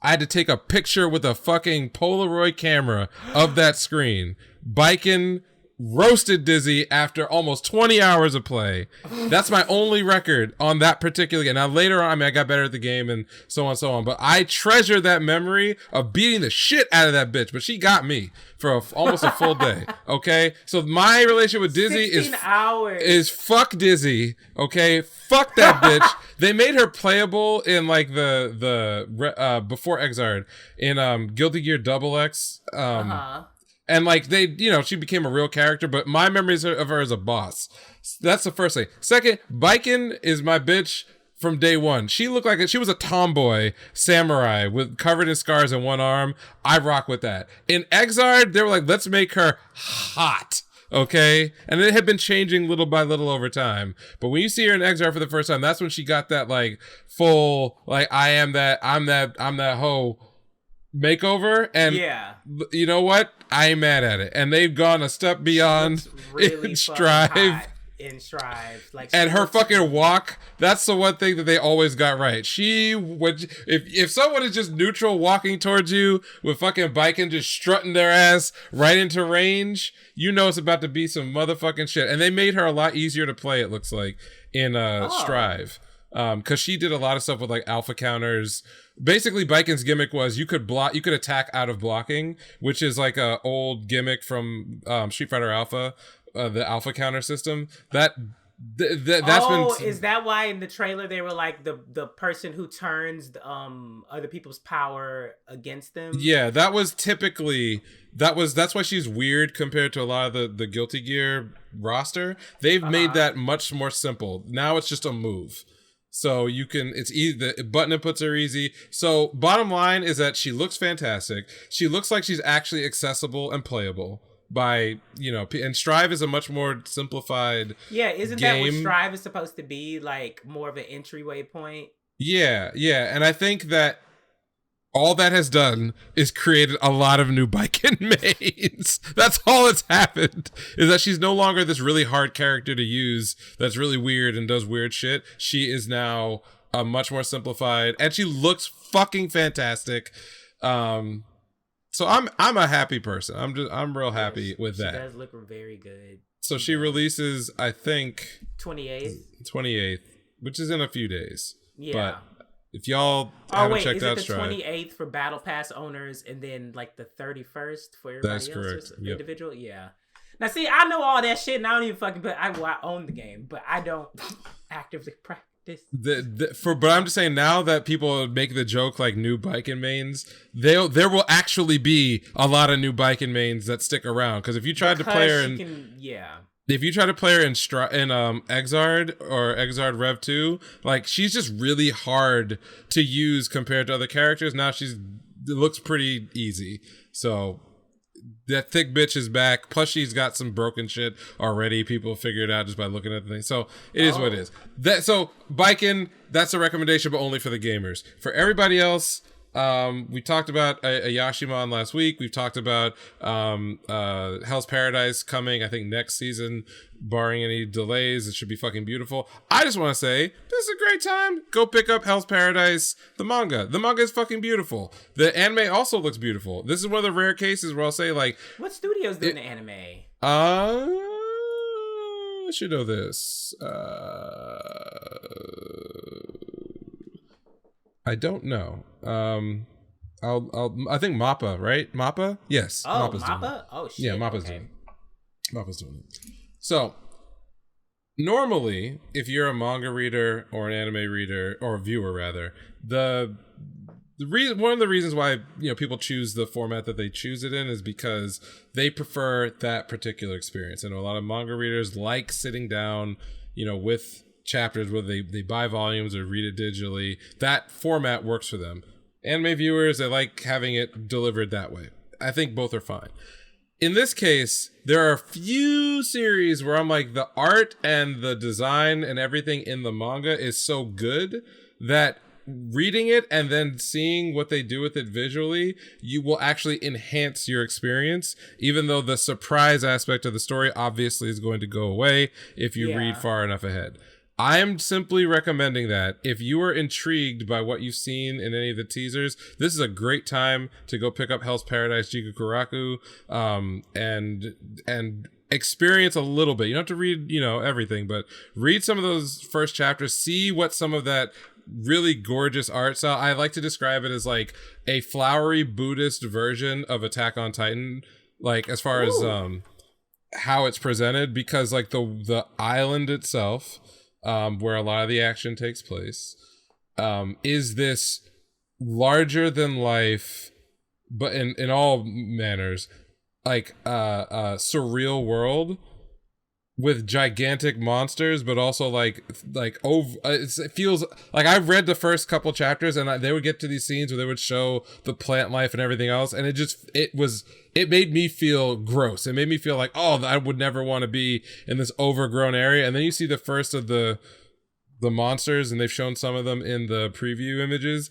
S2: I had to take a picture with a fucking Polaroid camera of that screen. Biken roasted Dizzy after almost 20 hours of play. That's my only record on that particular game. Now later on, I mean, I got better at the game and so on and so on, but I treasure that memory of beating the shit out of that bitch. But she got me for almost a full day. Okay, so my relationship with Dizzy is fuck Dizzy. Okay, fuck that bitch. They made her playable in like the before Exard in Guilty Gear Double X. And like she became a real character, but my memories of her as a boss. That's the first thing. Second, Biken is my bitch from day one. She looked like she was a tomboy samurai covered in scars in one arm. I rock with that. In Exard, they were like, let's make her hot. Okay? And it had been changing little by little over time. But when you see her in Exard for the first time, that's when she got that like full, like I'm that hoe makeover. And you know what? I ain't mad at it. And they've gone a step beyond
S1: really
S2: in Strive.
S1: in Strive. Like,
S2: and her fucking walk, that's the one thing that they always got right. She would, if someone is just neutral walking towards you with fucking biking just strutting their ass right into range, you know it's about to be some motherfucking shit. And they made her a lot easier to play, it looks like, in Strive. Because she did a lot of stuff with like alpha counters. Basically, Biken's gimmick was you could attack out of blocking, which is like a old gimmick from Street Fighter Alpha, the alpha counter system. That's
S1: is that why in the trailer they were like the person who turns other people's power against them?
S2: Yeah, that was typically that's why she's weird compared to a lot of the Guilty Gear roster. They've made that much more simple. Now it's just a move. So you can, it's easy, the button inputs are easy. So bottom line is that she looks fantastic. She looks like she's actually accessible and playable by, and Strive is a much more simplified
S1: isn't
S2: game.
S1: That what Strive is supposed to be, like more of an entryway point?
S2: Yeah. And I think that all that has done is created a lot of new Biken mains. That's all that's happened, is that she's no longer this really hard character to use that's really weird and does weird shit. She is now a much more simplified, and she looks fucking fantastic. So I'm a happy person. I'm real happy with that.
S1: She does look very good.
S2: So she releases, I think,
S1: 28th,
S2: which is in a few days.
S1: Yeah.
S2: But if y'all haven't checked out
S1: Strive,
S2: Strive,
S1: is it the 28th for Battle Pass owners and then like the 31st for everybody else? That's correct. Individual, yeah. Now, see, I know all that shit, and I don't even fucking. But I own the game, but I don't actively practice.
S2: But I'm just saying, now that people make the joke like new Biken mains, there will actually be a lot of new Biken mains that stick around. Because if you tried to play her if you try to play her in Exard or Exard Rev 2, like, she's just really hard to use compared to other characters. Now it looks pretty easy. So that thick bitch is back. Plus she's got some broken shit already. People figure it out just by looking at the thing. So it is what it is. So Biken, that's a recommendation, but only for the gamers. For everybody else, we talked about a Yashimon last week. We've talked about Hell's Paradise coming, I think, next season, barring any delays. It should be fucking beautiful. I just want to say, this is a great time. Go pick up Hell's Paradise, the manga. The manga is fucking beautiful. The anime also looks beautiful. This is one of the rare cases where I'll say, like,
S1: what studio's doing the anime?
S2: I should know this. I don't know. I think Mappa, right? Mappa? Yes.
S1: Oh,
S2: Mappa's
S1: Mappa?
S2: doing it.
S1: Oh, shit.
S2: Yeah, Mappa's doing it. So, normally, if you're a manga reader or an anime reader, or a viewer rather, one of the reasons why people choose the format that they choose it in is because they prefer that particular experience. I know a lot of manga readers like sitting down, with chapters where they buy volumes or read it digitally. That format works for them. Anime viewers, they like having it delivered that way. I think both are fine. In this case, there are a few series where I'm like, the art and the design and everything in the manga is so good that reading it and then seeing what they do with it visually, you will actually enhance your experience, even though the surprise aspect of the story obviously is going to go away if you read far enough ahead. I'm simply recommending that if you are intrigued by what you've seen in any of the teasers, this is a great time to go pick up Hell's Paradise Jigukuraku, and experience a little bit. You don't have to read, everything, but read some of those first chapters, see what some of that really gorgeous art style. I like to describe it as like a flowery Buddhist version of Attack on Titan, like as far as how it's presented, because like the island itself, where a lot of the action takes place, is this larger than life, but in all manners, like surreal world with gigantic monsters, but also like over. It feels like I've read the first couple chapters, and they would get to these scenes where they would show the plant life and everything else, and it made me feel gross. It made me feel like, oh, I would never want to be in this overgrown area. And then you see the first of the monsters, and they've shown some of them in the preview images.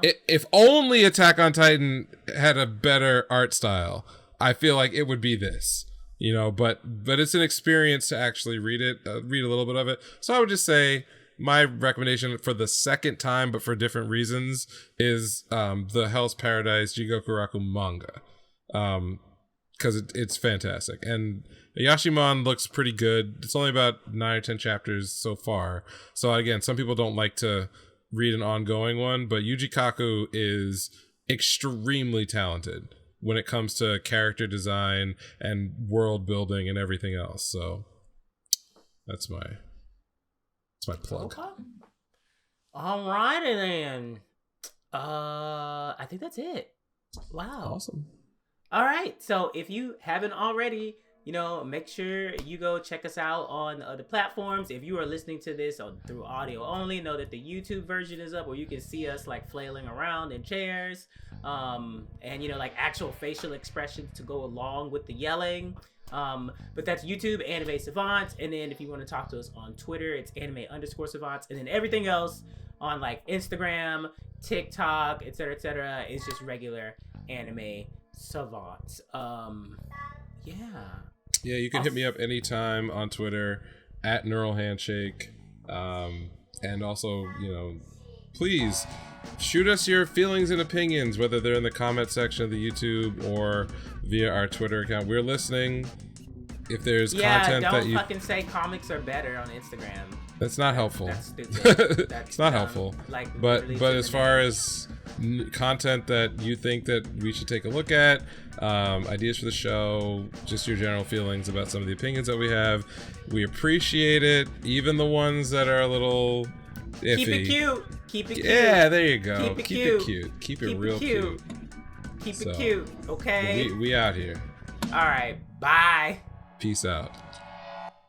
S2: If only Attack on Titan had a better art style, I feel like it would be this. you know, but it's an experience to actually read it, read a little bit of it. So I would just say my recommendation for the second time, but for different reasons, is the Hell's Paradise Jigoku Raku manga, because it's fantastic. And Yashimon looks pretty good. It's only about 9 or 10 chapters so far. So again, some people don't like to read an ongoing one, but Yuji Kaku is extremely talented when it comes to character design and world building and everything else. So that's my plug.
S1: Okay. All righty then. I think that's it. Wow.
S2: Awesome.
S1: All right. So if you haven't already, you know, make sure you go check us out on the platforms. If you are listening to this through audio only, know that the YouTube version is up where you can see us like flailing around in chairs, and you know, like actual facial expressions to go along with the yelling. But that's YouTube, Anime Savants. And then if you want to talk to us on Twitter, it's anime_savants. And then everything else on like Instagram, TikTok, etc., is just regular Anime Savants.
S2: Yeah, you can hit me up anytime on Twitter at Neural Handshake. And also, you know, please shoot us your feelings and opinions, whether they're in the comment section of the YouTube or via our Twitter account. We're listening. If there's content that you...
S1: don't fucking say comics are better on Instagram.
S2: That's not helpful.
S1: That's stupid. It's
S2: not helpful.
S1: Like,
S2: but as far as content that you think that we should take a look at, ideas for the show, just your general feelings about some of the opinions that we have, we appreciate it. Even the ones that are a little iffy.
S1: Keep it cute. Keep it cute.
S2: Yeah, there you go.
S1: Keep it cute.
S2: Keep it real cute.
S1: Keep it cute. Okay.
S2: We out here.
S1: All right. Bye.
S2: Peace out.